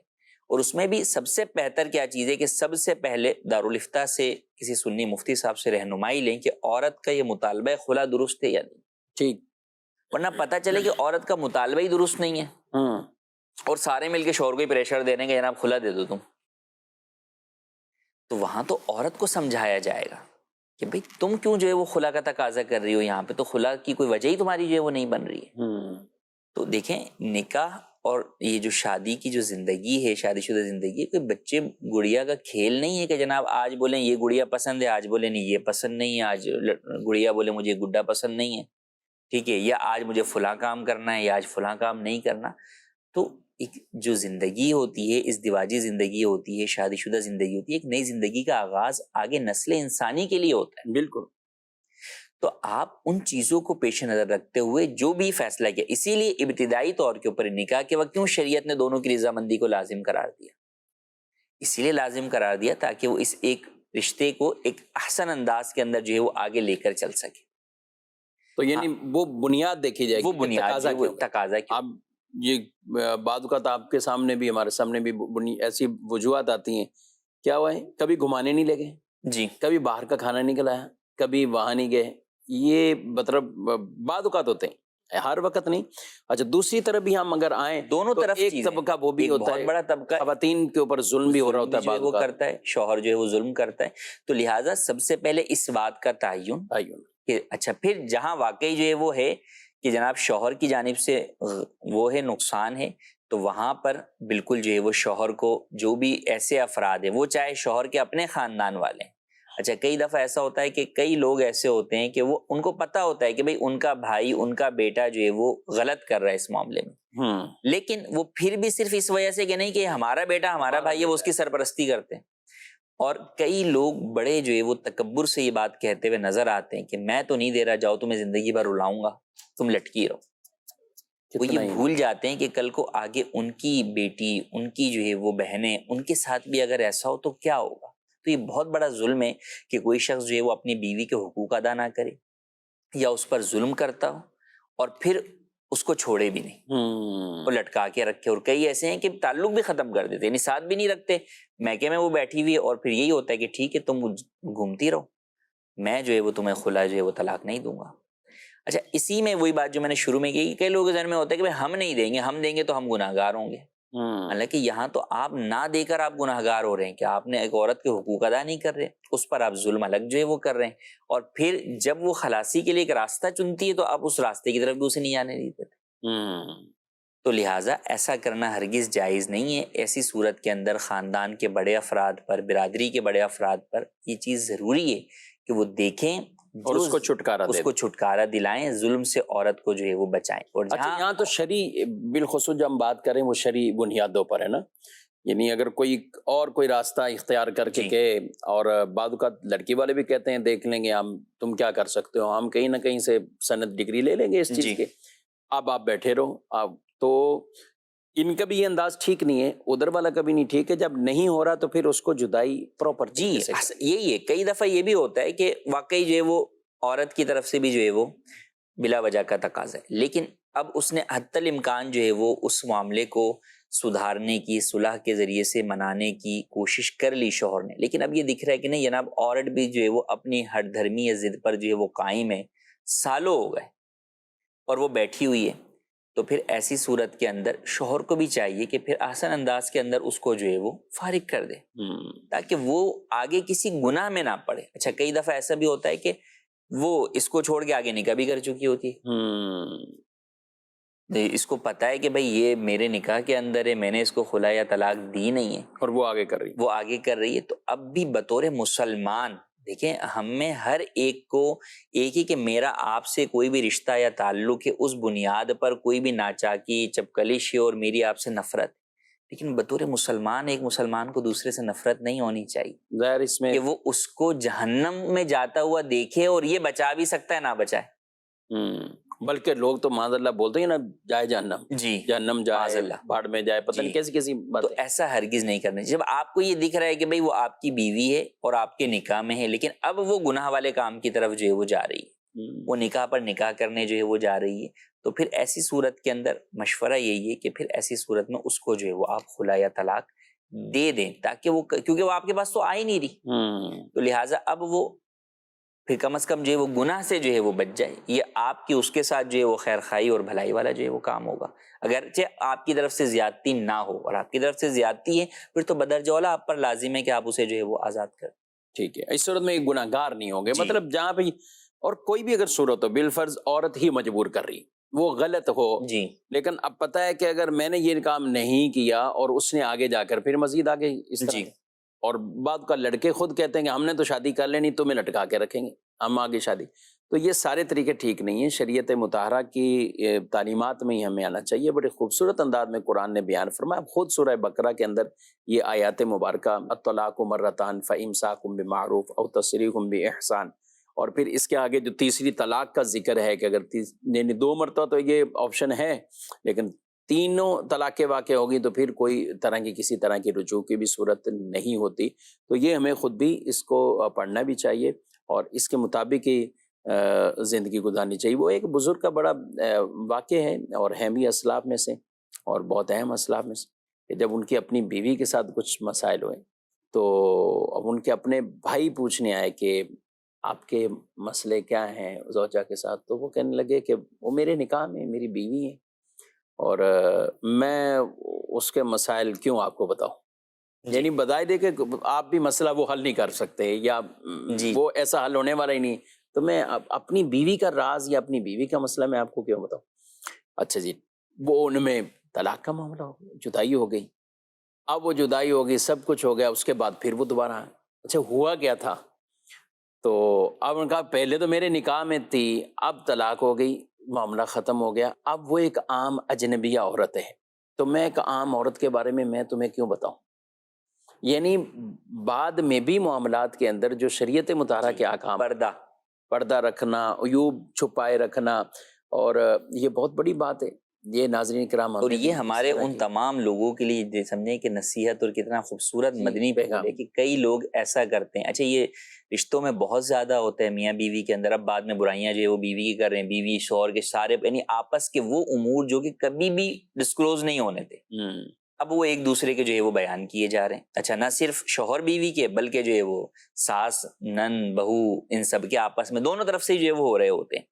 اور اس میں بھی سب سے بہتر کیا چیز ہے کہ سب سے پہلے دارالفتہ سے کسی سنی مفتی صاحب سے رہنمائی لیں کہ عورت کا یہ مطالبہ خلا درست ہے یا نہیں. ٹھیک، ورنہ پتہ چلے کہ عورت کا مطالبہ ہی درست نہیں ہے اور سارے مل کے شوہر کو ہی پریشر دے دیں گے جناب خلا دے دو تم، تو وہاں تو عورت کو سمجھایا جائے گا کہ بھئی تم کیوں جو ہے وہ خلا کا تقاضا کر رہی ہو، یہاں پہ تو خلا کی کوئی وجہ ہی تمہاری جو ہے وہ نہیں بن رہی ہے. تو دیکھیں، نکاح اور یہ جو شادی کی جو زندگی ہے، شادی شدہ زندگی ہے، کوئی بچے گڑیا کا کھیل نہیں ہے کہ جناب آج بولیں یہ گڑیا پسند ہے، آج بولیں نہیں یہ پسند نہیں ہے، آج گڑیا بولے مجھے گڈا پسند نہیں ہے، ٹھیک ہے، یا آج مجھے فلاں کام کرنا ہے یا آج فلاں کام نہیں کرنا. تو ایک جو زندگی ہوتی ہے، اس دیواجی زندگی ہوتی ہے، شادی شدہ زندگی ہوتی ہے، ایک نئی زندگی کا آغاز آگے نسل انسانی کے لیے ہوتا ہے. بالکل. تو آپ ان چیزوں کو پیش نظر رکھتے ہوئے جو بھی فیصلہ کیا، اسی لیے ابتدائی طور کے اوپر نکاح کے وقت کیوں شریعت نے دونوں کی رضامندی کو لازم قرار دیا، اسی لیے لازم قرار دیا تاکہ وہ اس ایک رشتے کو ایک احسن انداز کے اندر جو ہے وہ آگے لے کر چل سکے. تو یعنی وہ بنیاد دیکھی جائے گی، وہ بنیاد تقاضا کیوں. اب یہ بعض اوقات آپ کے سامنے بھی ہمارے سامنے بھی ایسی وجوہات آتی ہیں، کیا ہوا ہے، کبھی گھمانے نہیں لے گئے، جی، کبھی باہر کا کھانا نہیں کھلایا، کبھی وہاں نہیں گئے، یہ مطلب بعض اوقات ہوتے ہیں، ہر وقت نہیں. اچھا دوسری طرف بھی ہم اگر آئیں دونوں تو طرف ایک چیزیں، طبقہ وہ بھی ایک ہوتا بہت ہے بڑا طبقہ خواتین کے اوپر ظلم بھی ہو رہا ہوتا ہے جو ہے بعض وہ اوقات. کرتا ہے، شوہر جو ہے وہ ظلم کرتا ہے. تو لہٰذا سب سے پہلے اس بات کا تعین کہ اچھا پھر جہاں واقعی جو ہے وہ ہے کہ جناب شوہر کی جانب سے وہ ہے نقصان ہے، تو وہاں پر بالکل جو ہے وہ شوہر کو جو بھی ایسے افراد ہیں، وہ چاہے شوہر کے اپنے خاندان والے ہیں. اچھا کئی دفعہ ایسا ہوتا ہے کہ کئی لوگ ایسے ہوتے ہیں کہ وہ ان کو پتہ ہوتا ہے کہ بھئی ان کا بھائی، ان کا بیٹا جو ہے وہ غلط کر رہا ہے اس معاملے میں، لیکن وہ پھر بھی صرف اس وجہ سے کہ نہیں کہ ہمارا بیٹا ہمارا بھائی ہے وہ اس کی سرپرستی کرتے ہیں. اور کئی لوگ بڑے جو ہے وہ تکبر سے یہ بات کہتے ہوئے نظر آتے ہیں کہ میں تو نہیں دے رہا، جاؤ تمہیں زندگی بھر رلاؤں گا، تم لٹکی رہو. وہ یہ بھول جاتے ہیں کہ کل کو آگے ان کی بیٹی، ان کی جو ہے وہ بہنیں، ان کے ساتھ بھی اگر ایسا ہو تو کیا ہوگا. تو یہ بہت بڑا ظلم ہے کہ کوئی شخص جو ہے وہ اپنی بیوی کے حقوق ادا نہ کرے یا اس پر ظلم کرتا ہو اور پھر اس کو چھوڑے بھی نہیں اور لٹکا کے رکھے. اور کئی ایسے ہیں کہ تعلق بھی ختم کر دیتے، یعنی ساتھ بھی نہیں رکھتے، میکے میں وہ بیٹھی ہوئی ہے اور پھر یہی ہوتا ہے کہ ٹھیک ہے تم گھومتی رہو، میں جو ہے وہ تمہیں خلا جو ہے وہ طلاق نہیں دوں گا. اچھا اسی میں وہی بات جو میں نے شروع میں کی، کئی لوگوں کے ذہن میں ہوتا ہے کہ بھئی ہم نہیں دیں گے، ہم دیں گے تو ہم گناہ گار ہوں گے. حالانکہ یہاں تو آپ نہ دے کر آپ گناہ گار ہو رہے ہیں کہ آپ نے ایک عورت کے حقوق ادا نہیں کر رہے، اس پر آپ ظلم الگ جو ہے وہ کر رہے ہیں. اور پھر جب وہ خلاصی کے لیے ایک راستہ چنتی ہے تو آپ اس راستے کی طرف بھی اسے نہیں آنے دیتے. تو لہٰذا ایسا کرنا ہرگز جائز نہیں ہے. ایسی صورت کے اندر خاندان کے بڑے افراد پر، برادری کے بڑے افراد پر یہ چیز ضروری ہے کہ وہ دیکھیں اور اس کو چھٹکارا دلائیں، ظلم سے عورت کو جو ہے وہ بچائیں. اور اچھا یہاں تو شرعی بالخصوص جو ہم بات کریں وہ شرعی بنیادوں پر ہے نا، یعنی اگر کوئی راستہ اختیار کر کے کہ، اور بعض اوقات لڑکی والے بھی کہتے ہیں دیکھ لیں گے ہم، تم کیا کر سکتے ہو، ہم کہیں نہ کہیں سے سند ڈگری لے لیں گے اس چیز کے، اب آپ بیٹھے رہو. اب تو ان کا بھی یہ انداز ٹھیک نہیں ہے، ادھر والا کا بھی نہیں ٹھیک ہے. جب نہیں ہو رہا تو پھر اس کو جدائی پراپر یہی ہے. کئی دفعہ یہ بھی ہوتا ہے کہ واقعی جو ہے وہ عورت کی طرف سے بھی جو ہے وہ بلا وجہ کا تقاضا ہے، لیکن اب اس نے حتی الامکان جو ہے وہ اس معاملے کو سدھارنے کی، صلح کے ذریعے سے منانے کی کوشش کر لی شوہر نے، لیکن اب یہ دکھ رہا ہے کہ نہیں جناب عورت بھی جو ہے وہ اپنی ہٹ دھرمی یا ضد پر جو ہے وہ قائم ہے، سالوں ہو گئے اور وہ بیٹھی ہوئی ہے. تو پھر ایسی صورت کے اندر شوہر کو بھی چاہیے کہ پھر آسان انداز کے اندر اس کو جو ہے وہ فارغ کر دے تاکہ وہ آگے کسی گناہ میں نہ پڑے. اچھا کئی دفعہ ایسا بھی ہوتا ہے کہ وہ اس کو چھوڑ کے آگے نکاح بھی کر چکی ہوتی ہے، اس کو پتا ہے کہ بھئی یہ میرے نکاح کے اندر ہے، میں نے اس کو خلا یا طلاق دی نہیں ہے اور وہ آگے کر رہی ہے. تو اب بھی بطور مسلمان دیکھیں ہم میں ہر ایک کو ایک ہی کہ میرا آپ سے کوئی بھی رشتہ یا تعلق ہے، اس بنیاد پر کوئی بھی ناچاکی چپکلش ہے اور میری آپ سے نفرت، لیکن بطور مسلمان ایک مسلمان کو دوسرے سے نفرت نہیں ہونی چاہیے ظاہر اس میں کہ وہ اس کو جہنم میں جاتا ہوا دیکھے اور یہ بچا بھی سکتا ہے نہ بچائے. بلکہ لوگ تو معاذ اللہ بولتے ہیں نا جائے جہنم، جہنم جائے، بھاڑ میں جائے، پتہ نہیں کیسی بات. تو ایسا ہرگز نہیں کرنا. جب آپ کو یہ دکھ رہا ہے کہ بھئی وہ آپ کی بیوی ہے اور آپ کے نکاح میں ہے، لیکن اب وہ گناہ والے کام کی طرف جو ہے وہ جا رہی ہے، وہ نکاح پر نکاح کرنے جو ہے وہ جا رہی ہے، تو پھر ایسی صورت کے اندر مشورہ یہی ہے کہ پھر ایسی صورت میں اس کو جو ہے وہ آپ خلا یا طلاق دے دیں، تاکہ وہ، کیونکہ وہ آپ کے پاس تو آ ہی نہیں رہی، تو لہٰذا اب وہ پھر کم از کم جو ہے وہ گناہ سے جو ہے وہ بچ جائے. یہ آپ کی اس کے ساتھ جو ہے وہ خیر خواہی اور بھلائی والا جو ہے وہ کام ہوگا. اگرچہ آپ کی طرف سے زیادتی نہ ہو، اور آپ کی طرف سے زیادتی ہے پھر تو بدرجہ اولیٰ آپ پر لازم ہے کہ آپ اسے جو ہے وہ آزاد کریں. ٹھیک ہے، اس صورت میں ایک گناہ گار نہیں ہوں گے. مطلب جہاں بھی اور کوئی بھی اگر صورت ہو، بالفرض عورت ہی مجبور کر رہی، وہ غلط ہو، لیکن اب پتہ ہے کہ اگر میں نے یہ کام نہیں کیا اور اس نے آگے جا کر پھر مزید آگے اس طرح اور بعد کا لڑکے خود کہتے ہیں کہ ہم نے تو شادی کر لینی، تمہیں لٹکا کے رکھیں گے، ہم آگے شادی. تو یہ سارے طریقے ٹھیک نہیں ہیں. شریعت مطہرہ کی تعلیمات میں ہی ہمیں آنا چاہیے. بڑے خوبصورت انداز میں قرآن نے بیان فرمایا. خود سورہ بقرہ کے اندر یہ آیات مبارکہ الطلاق مرتان فامساک بمعروف او تسریح باحسان، اور پھر اس کے آگے جو تیسری طلاق کا ذکر ہے کہ اگر 2 مرتبہ تو یہ آپشن ہے، لیکن 3 طلاقیں واقع ہوگی تو پھر کوئی طرح کی کسی طرح کی رجوع کی بھی صورت نہیں ہوتی. تو یہ ہمیں خود بھی اس کو پڑھنا بھی چاہیے اور اس کے مطابق ہی زندگی گزارنی چاہیے. وہ ایک بزرگ کا بڑا واقعہ ہے اور بھی اسلاف میں سے اور بہت اہم اسلاف میں سے کہ جب ان کی اپنی بیوی کے ساتھ کچھ مسائل ہوئے تو اب ان کے اپنے بھائی پوچھنے آئے کہ آپ کے مسئلے کیا ہیں زوجہ کے ساتھ؟ تو وہ کہنے لگے کہ وہ میرے نکاح میں میری بیوی ہے اور میں اس کے مسائل کیوں آپ کو بتاؤں، یعنی بدائے دے کہ آپ بھی مسئلہ وہ حل نہیں کر سکتے یا وہ ایسا حل ہونے والا ہی نہیں، تو میں اپنی بیوی کا راز یا اپنی بیوی کا مسئلہ میں آپ کو کیوں بتاؤں؟ اچھا جی، وہ ان میں طلاق کا معاملہ ہو گیا، جدائی ہو گئی. اب وہ جدائی ہو گئی، سب کچھ ہو گیا، اس کے بعد پھر وہ دوبارہ اچھا ہوا کیا تھا؟ تو اب ان کا پہلے تو میرے نکاح میں تھی، اب طلاق ہو گئی، معاملہ ختم ہو گیا، اب وہ ایک عام اجنبیہ عورت ہے، تو میں ایک عام عورت کے بارے میں تمہیں کیوں بتاؤں؟ یعنی بعد میں بھی معاملات کے اندر جو شریعت مطہرہ کے احکام، پردہ رکھنا، عیوب چھپائے رکھنا، اور یہ بہت بڑی بات ہے. یہ ناظرین کرام، اور یہ ہمارے ان تمام لوگوں کے لیے سمجھیں کہ نصیحت اور کتنا خوبصورت مدنی پیغام ہے کہ کئی لوگ ایسا کرتے ہیں. اچھا یہ رشتوں میں بہت زیادہ ہوتا ہے میاں بیوی کے اندر، اب بعد میں برائیاں جو ہے وہ بیوی کی کر رہے ہیں، بیوی شوہر کے سارے یعنی آپس کے وہ امور جو کہ کبھی بھی ڈسکلوز نہیں ہونے تھے، اب وہ ایک دوسرے کے جو ہے وہ بیان کیے جا رہے ہیں. اچھا نہ صرف شوہر بیوی کے بلکہ جو ہے وہ ساس نند بہو ان سب کے آپس میں دونوں طرف سے جو ہے وہ ہو رہے ہوتے ہیں.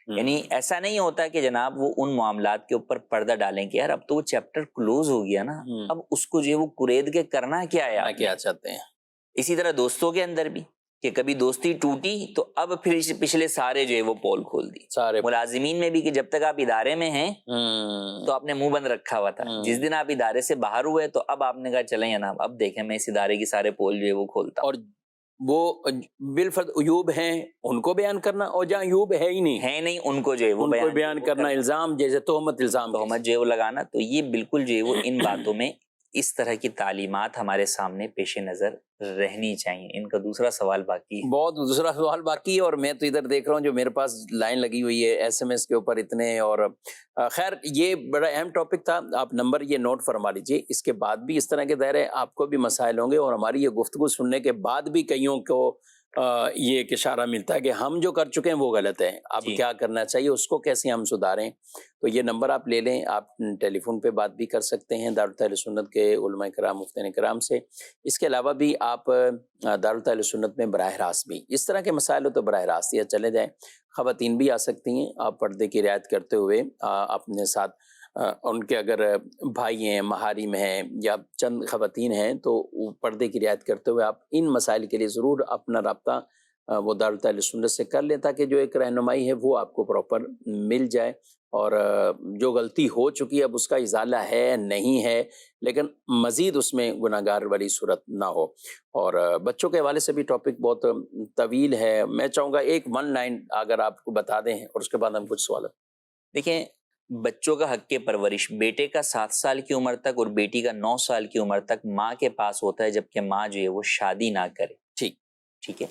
یعنی ایسا نہیں ہوتا کہ جناب وہ ان معاملات کے اوپر پردہ ڈالیں کہ یار اب تو وہ چیپٹر کلوز ہو گیا نا، اب اس کو جو ہے وہ کرید کے کرنا کیا ہے، کیا چاہتے ہیں. اسی طرح دوستوں کے اندر بھی کہ کبھی دوستی ٹوٹی تو اب پھر پچھلے سارے جو ہے وہ پول کھول دی. ملازمین میں بھی کہ جب تک آپ ادارے میں ہیں تو آپ نے منہ بند رکھا ہوا تھا، جس دن آپ ادارے سے باہر ہوئے تو اب آپ نے کہا چلیں جناب اب دیکھیں میں اس ادارے کی سارے پول جو ہے وہ کھولتا ہوں. اور وہ بالفرض عیوب ہیں ان کو بیان کرنا، اور جہاں عیوب ہے ہی نہیں ان کو جو ہے وہ بیان کرنا، الزام جیسے تہمت جو ہے وہ لگانا. تو یہ بالکل جو ہے وہ ان باتوں میں اس طرح کی تعلیمات ہمارے سامنے پیش نظر رہنی چاہیے. ان کا دوسرا سوال باقی ہے، بہت دوسرا سوال باقی ہے، اور میں تو ادھر دیکھ رہا ہوں جو میرے پاس لائن لگی ہوئی ہے SMS کے اوپر اتنے. اور خیر یہ بڑا اہم ٹاپک تھا، آپ نمبر یہ نوٹ فرما لیجئے. اس کے بعد بھی اس طرح کے دائرے آپ کو بھی مسائل ہوں گے، اور ہماری یہ گفتگو سننے کے بعد بھی کئیوں کو یہ ایک اشارہ ملتا ہے کہ ہم جو کر چکے ہیں وہ غلط ہے، اب کیا کرنا چاہیے، اس کو کیسے ہم سدھاریں. تو یہ نمبر آپ لے لیں، آپ ٹیلی فون پہ بات بھی کر سکتے ہیں دارالتحریل سنت کے علماء کرام مفتیان کرام سے. اس کے علاوہ بھی آپ دارالتحریل سنت میں براہ راست بھی اس طرح کے مسائل ہو تو براہ راست یا چلے جائیں. خواتین بھی آ سکتی ہیں، آپ پردے کی رعایت کرتے ہوئے اپنے ساتھ ان کے اگر بھائی ہیں، محارم ہیں یا چند خواتین ہیں تو پردے کی رعایت کرتے ہوئے آپ ان مسائل کے لیے ضرور اپنا رابطہ وہ دارالتحریل سنت سے کر لیں، تاکہ جو ایک رہنمائی ہے وہ آپ کو پراپر مل جائے. اور جو غلطی ہو چکی اب اس کا ازالہ ہے نہیں ہے، لیکن مزید اس میں گناہگار والی صورت نہ ہو. اور بچوں کے حوالے سے بھی ٹاپک بہت طویل ہے، میں چاہوں گا ایک 1 لائن اگر آپ کو بتا دیں اور اس کے بعد ہم کچھ سوالات. دیکھیں بچوں کا حق پرورش بیٹے کا 7 سال کی عمر تک اور بیٹی کا 9 سال کی عمر تک ماں کے پاس ہوتا ہے، جبکہ ماں جو ہے وہ شادی نہ کرے. ٹھیک ہے،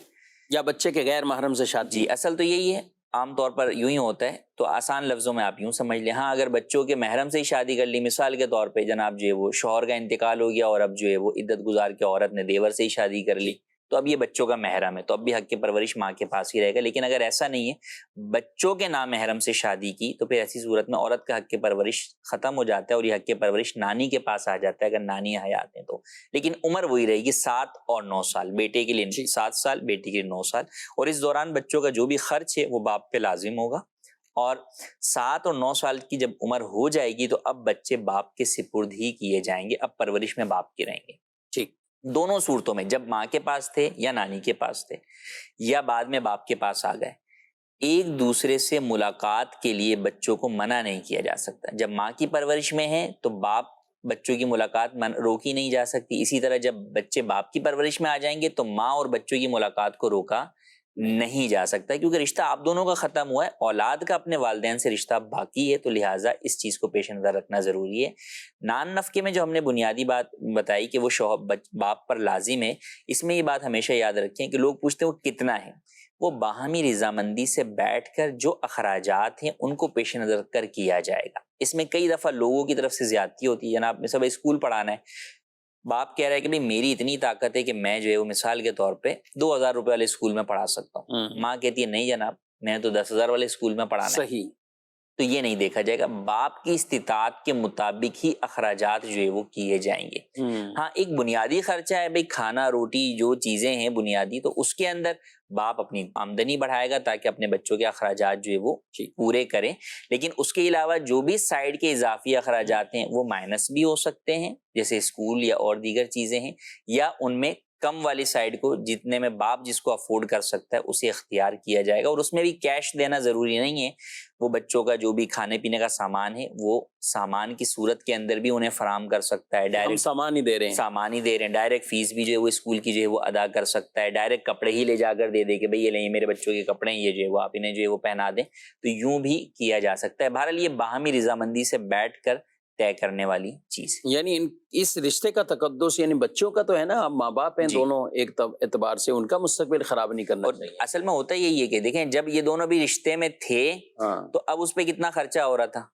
یا بچے کے غیر محرم سے شادی. جی اصل تو یہی ہے، عام طور پر یوں ہی ہوتا ہے. تو آسان لفظوں میں آپ یوں سمجھ لیں، ہاں اگر بچوں کے محرم سے ہی شادی کر لی، مثال کے طور پہ جناب جو ہے وہ شوہر کا انتقال ہو گیا اور اب جو ہے وہ عدت گزار کے عورت نے دیور سے ہی شادی کر لی، تو اب یہ بچوں کا محرم ہے، تو اب بھی حق پرورش ماں کے پاس ہی رہے گا. لیکن اگر ایسا نہیں ہے، بچوں کے نامحرم سے شادی کی، تو پھر ایسی صورت میں عورت کا حق پرورش ختم ہو جاتا ہے اور یہ حق پرورش نانی کے پاس آ جاتا ہے اگر نانی حیات ہیں تو. لیکن عمر وہی رہے گی 7 اور 9 سال، بیٹے کے لیے 7 سال، بیٹی کے لیے 9 سال. اور اس دوران بچوں کا جو بھی خرچ ہے وہ باپ پہ لازم ہوگا. اور 7 اور 9 سال کی جب عمر ہو جائے گی تو اب بچے باپ کے سپرد ہی کیے جائیں گے، اب پرورش میں باپ کی رہیں گے. دونوں صورتوں میں، جب ماں کے پاس تھے یا نانی کے پاس تھے یا بعد میں باپ کے پاس آ گئے، ایک دوسرے سے ملاقات کے لیے بچوں کو منع نہیں کیا جا سکتا. جب ماں کی پرورش میں ہے تو باپ بچوں کی ملاقات روکی نہیں جا سکتی. اسی طرح جب بچے باپ کی پرورش میں آ جائیں گے تو ماں اور بچوں کی ملاقات کو روکا نہیں جا سکتا، کیونکہ رشتہ آپ دونوں کا ختم ہوا ہے، اولاد کا اپنے والدین سے رشتہ باقی ہے. تو لہٰذا اس چیز کو پیش نظر رکھنا ضروری ہے. نان نفقے میں جو ہم نے بنیادی بات بتائی کہ وہ باپ پر لازم ہے، اس میں یہ بات ہمیشہ یاد رکھیں کہ لوگ پوچھتے ہیں وہ کتنا ہے. وہ باہمی رضامندی سے بیٹھ کر جو اخراجات ہیں ان کو پیش نظر رکھ کر کیا جائے گا. اس میں کئی دفعہ لوگوں کی طرف سے زیادتی ہوتی ہے. جناب میں سب اسکول پڑھانا ہے، باپ کہہ رہا ہے کہ بھئی میری اتنی طاقت ہے کہ میں جو ہے وہ مثال کے طور پہ 2000 روپے والے اسکول میں پڑھا سکتا ہوں. ماں کہتی ہے نہیں جناب میں تو 10,000 والے اسکول میں پڑھانا ہے. صحیح. تو یہ نہیں دیکھا جائے گا، باپ کی استطاعت کے مطابق ہی اخراجات جو ہے وہ کیے جائیں گے. ہاں ایک بنیادی خرچہ ہے بھئی کھانا روٹی جو چیزیں ہیں بنیادی، تو اس کے اندر باپ اپنی آمدنی بڑھائے گا تاکہ اپنے بچوں کے اخراجات جو ہے وہ پورے کریں، لیکن اس کے علاوہ جو بھی سائیڈ کے اضافی اخراجات ہیں وہ مائنس بھی ہو سکتے ہیں، جیسے اسکول یا اور دیگر چیزیں ہیں، یا ان میں کم والی سائیڈ کو جتنے میں باپ جس کو افورڈ کر سکتا ہے اسے اختیار کیا جائے گا، اور اس میں بھی کیش دینا ضروری نہیں ہے، وہ بچوں کا جو بھی کھانے پینے کا سامان ہے وہ سامان کی صورت کے اندر بھی انہیں فراہم کر سکتا ہے، ڈائریکٹ سامان ہی دے رہے ہیں، ڈائریکٹ فیس بھی جو ہے وہ اسکول کی جو ہے وہ ادا کر سکتا ہے، ڈائریکٹ کپڑے ہی لے جا کر دے دے کہ بھئی یہ لیں میرے بچوں کے کپڑے ہیں، یہ جو ہے وہ آپ انہیں جو ہے وہ پہنا دیں، تو یوں بھی کیا جا سکتا ہے۔ بہرحال یہ باہمی رضامندی سے بیٹھ کر طے کرنے والی چیز، یعنی اس رشتے کا تقدس یعنی بچوں کا تو ہے نا، ماں باپ ہیں دونوں، ایک اعتبار سے ان کا مستقبل خراب نہیں کرنا چاہیے۔ اصل میں ہوتا یہی ہے کہ دیکھیں جب یہ دونوں بھی رشتے میں تھے تو اب اس پہ کتنا خرچہ ہو رہا تھا،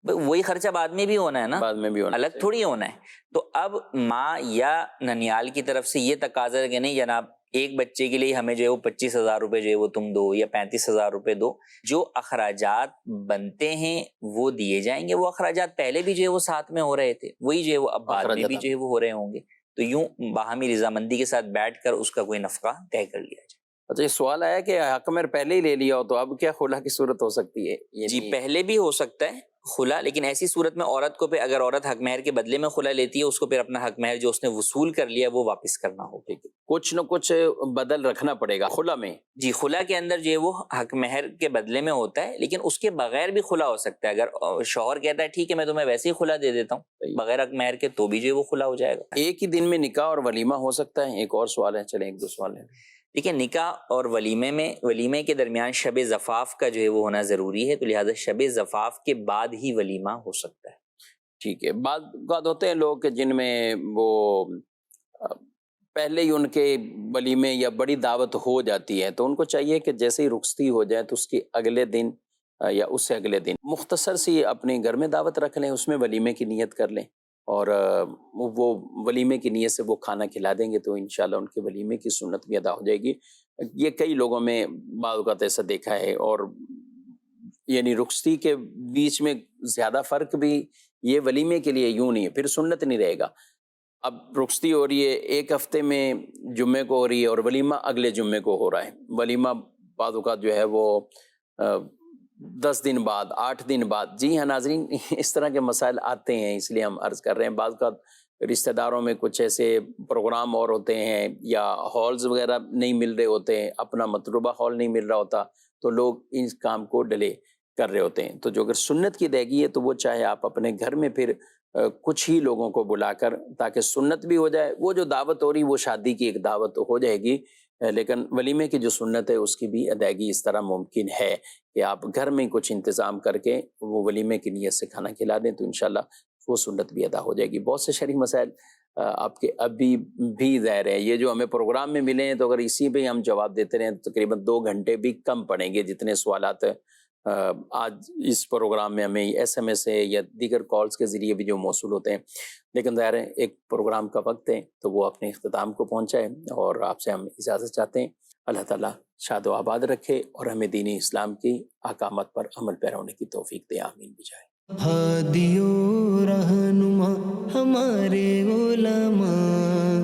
وہی خرچہ بعد میں بھی ہونا ہے نا، بعد میں بھی ہونا، الگ تھوڑی ہونا ہے۔ تو اب ماں یا ننیال کی طرف سے یہ تقاضا ہے کہ نہیں جناب ایک بچے کے لیے ہمیں جو ہے وہ 25,000 روپے جو ہے وہ تم دو یا 35,000 روپے دو، جو اخراجات بنتے ہیں وہ دیے جائیں گے، وہ اخراجات پہلے بھی جو ہے وہ ساتھ میں ہو رہے تھے، وہی جو ہے وہ اب بعد میں بھی جو ہے وہ ہو رہے ہوں گے، تو یوں باہمی رضامندی کے ساتھ بیٹھ کر اس کا کوئی نفقہ طے کر لیا جائے۔ اچھا، یہ سوال آیا کہ حق مہر پہلے ہی لے لیا ہو تو اب کیا خلا کی صورت ہو سکتی ہے؟ جی پہلے بھی ہو سکتا ہے خلا، لیکن ایسی صورت میں عورت کو پھر اگر عورت حق مہر کے بدلے میں خلا لیتی ہے اس کو پھر اپنا حق مہر جو اس نے وصول کر لیا وہ واپس کرنا ہوگا، کچھ نہ کچھ بدل رکھنا پڑے گا خلا میں۔ جی خلا کے اندر جو ہے وہ حق مہر کے بدلے میں ہوتا ہے، لیکن اس کے بغیر بھی خلا ہو سکتا ہے، اگر شوہر کہتا ہے ٹھیک ہے میں تمہیں ویسے ہی خلا دے دیتا ہوں بغیر حق مہر کے تو بھی جو ہے وہ خلا ہو جائے گا۔ ایک ہی دن میں نکاح اور ولیمہ ہو سکتا ہے؟ ایک اور سوال ہے، چلیں ایک دو سوال ہے۔ دیکھیں نکاح اور ولیمے کے درمیان شب زفاف کا جو ہے وہ ہونا ضروری ہے، تو لہٰذا شب زفاف کے بعد ہی ولیمہ ہو سکتا ہے۔ ٹھیک ہے، بعض اوقات ہوتے ہیں لوگ جن میں وہ پہلے ہی ان کے ولیمے یا بڑی دعوت ہو جاتی ہے، تو ان کو چاہیے کہ جیسے ہی رخصتی ہو جائے تو اس کے اگلے دن یا اس سے اگلے دن مختصر سی اپنے گھر میں دعوت رکھ لیں، اس میں ولیمے کی نیت کر لیں، اور وہ ولیمے کی نیت سے وہ کھانا کھلا دیں گے تو انشاءاللہ ان کے ولیمے کی سنت بھی ادا ہو جائے گی۔ یہ کئی لوگوں میں بعض اوقات ایسا دیکھا ہے، اور یعنی رخصتی کے بیچ میں زیادہ فرق بھی یہ ولیمے کے لیے یوں نہیں ہے، پھر سنت نہیں رہے گا۔ اب رخصتی ہو رہی ہے ایک ہفتے میں جمعے کو ہو رہی ہے اور ولیمہ اگلے جمعے کو ہو رہا ہے، ولیمہ بعض اوقات جو ہے وہ 10 دن بعد 8 دن بعد۔ جی ہاں ناظرین، اس طرح کے مسائل آتے ہیں، اس لیے ہم عرض کر رہے ہیں۔ بعض اوقات رشتہ داروں میں کچھ ایسے پروگرام اور ہوتے ہیں یا ہالز وغیرہ نہیں مل رہے ہوتے ہیں، اپنا مطلوبہ ہال نہیں مل رہا ہوتا، تو لوگ اس کام کو ڈیلے کر رہے ہوتے ہیں۔ تو جو اگر سنت کی ادائیگی ہے تو وہ چاہے آپ اپنے گھر میں پھر کچھ ہی لوگوں کو بلا کر، تاکہ سنت بھی ہو جائے، وہ جو دعوت ہو رہی وہ شادی کی ایک دعوت ہو جائے گی، لیکن ولیمے کی جو سنت ہے اس کی بھی ادائیگی اس طرح ممکن ہے کہ آپ گھر میں کچھ انتظام کر کے وہ ولیمے کی نیت سے کھانا کھلا دیں تو انشاءاللہ وہ سنت بھی ادا ہو جائے گی۔ بہت سے شرعی مسائل آپ کے ابھی بھی ظاہر ہے، یہ جو ہمیں پروگرام میں ملے ہیں تو اگر اسی پہ ہم جواب دیتے رہیں تو تقریباً 2 گھنٹے بھی کم پڑیں گے، جتنے سوالات آج اس پروگرام میں ہمیں SMS ہے یا دیگر کالز کے ذریعے بھی جو موصول ہوتے ہیں، لیکن ظاہر ہے ایک پروگرام کا وقت ہے تو وہ اپنے اختتام کو پہنچا ہے، اور آپ سے ہم اجازت چاہتے ہیں۔ اللہ تعالیٰ شاد و آباد رکھے اور ہمیں دین اسلام کی احکامات پر عمل پیرا ہونے کی توفیق دے، آمین بجائے۔ ہادی و رہنما ہمارے علماء،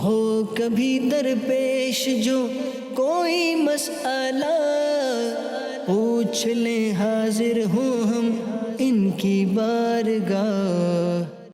ہو کبھی درپیش جو کوئی مسئلہ، پوچھ لیں حاضر ہوں ہم ان کی بارگاہ۔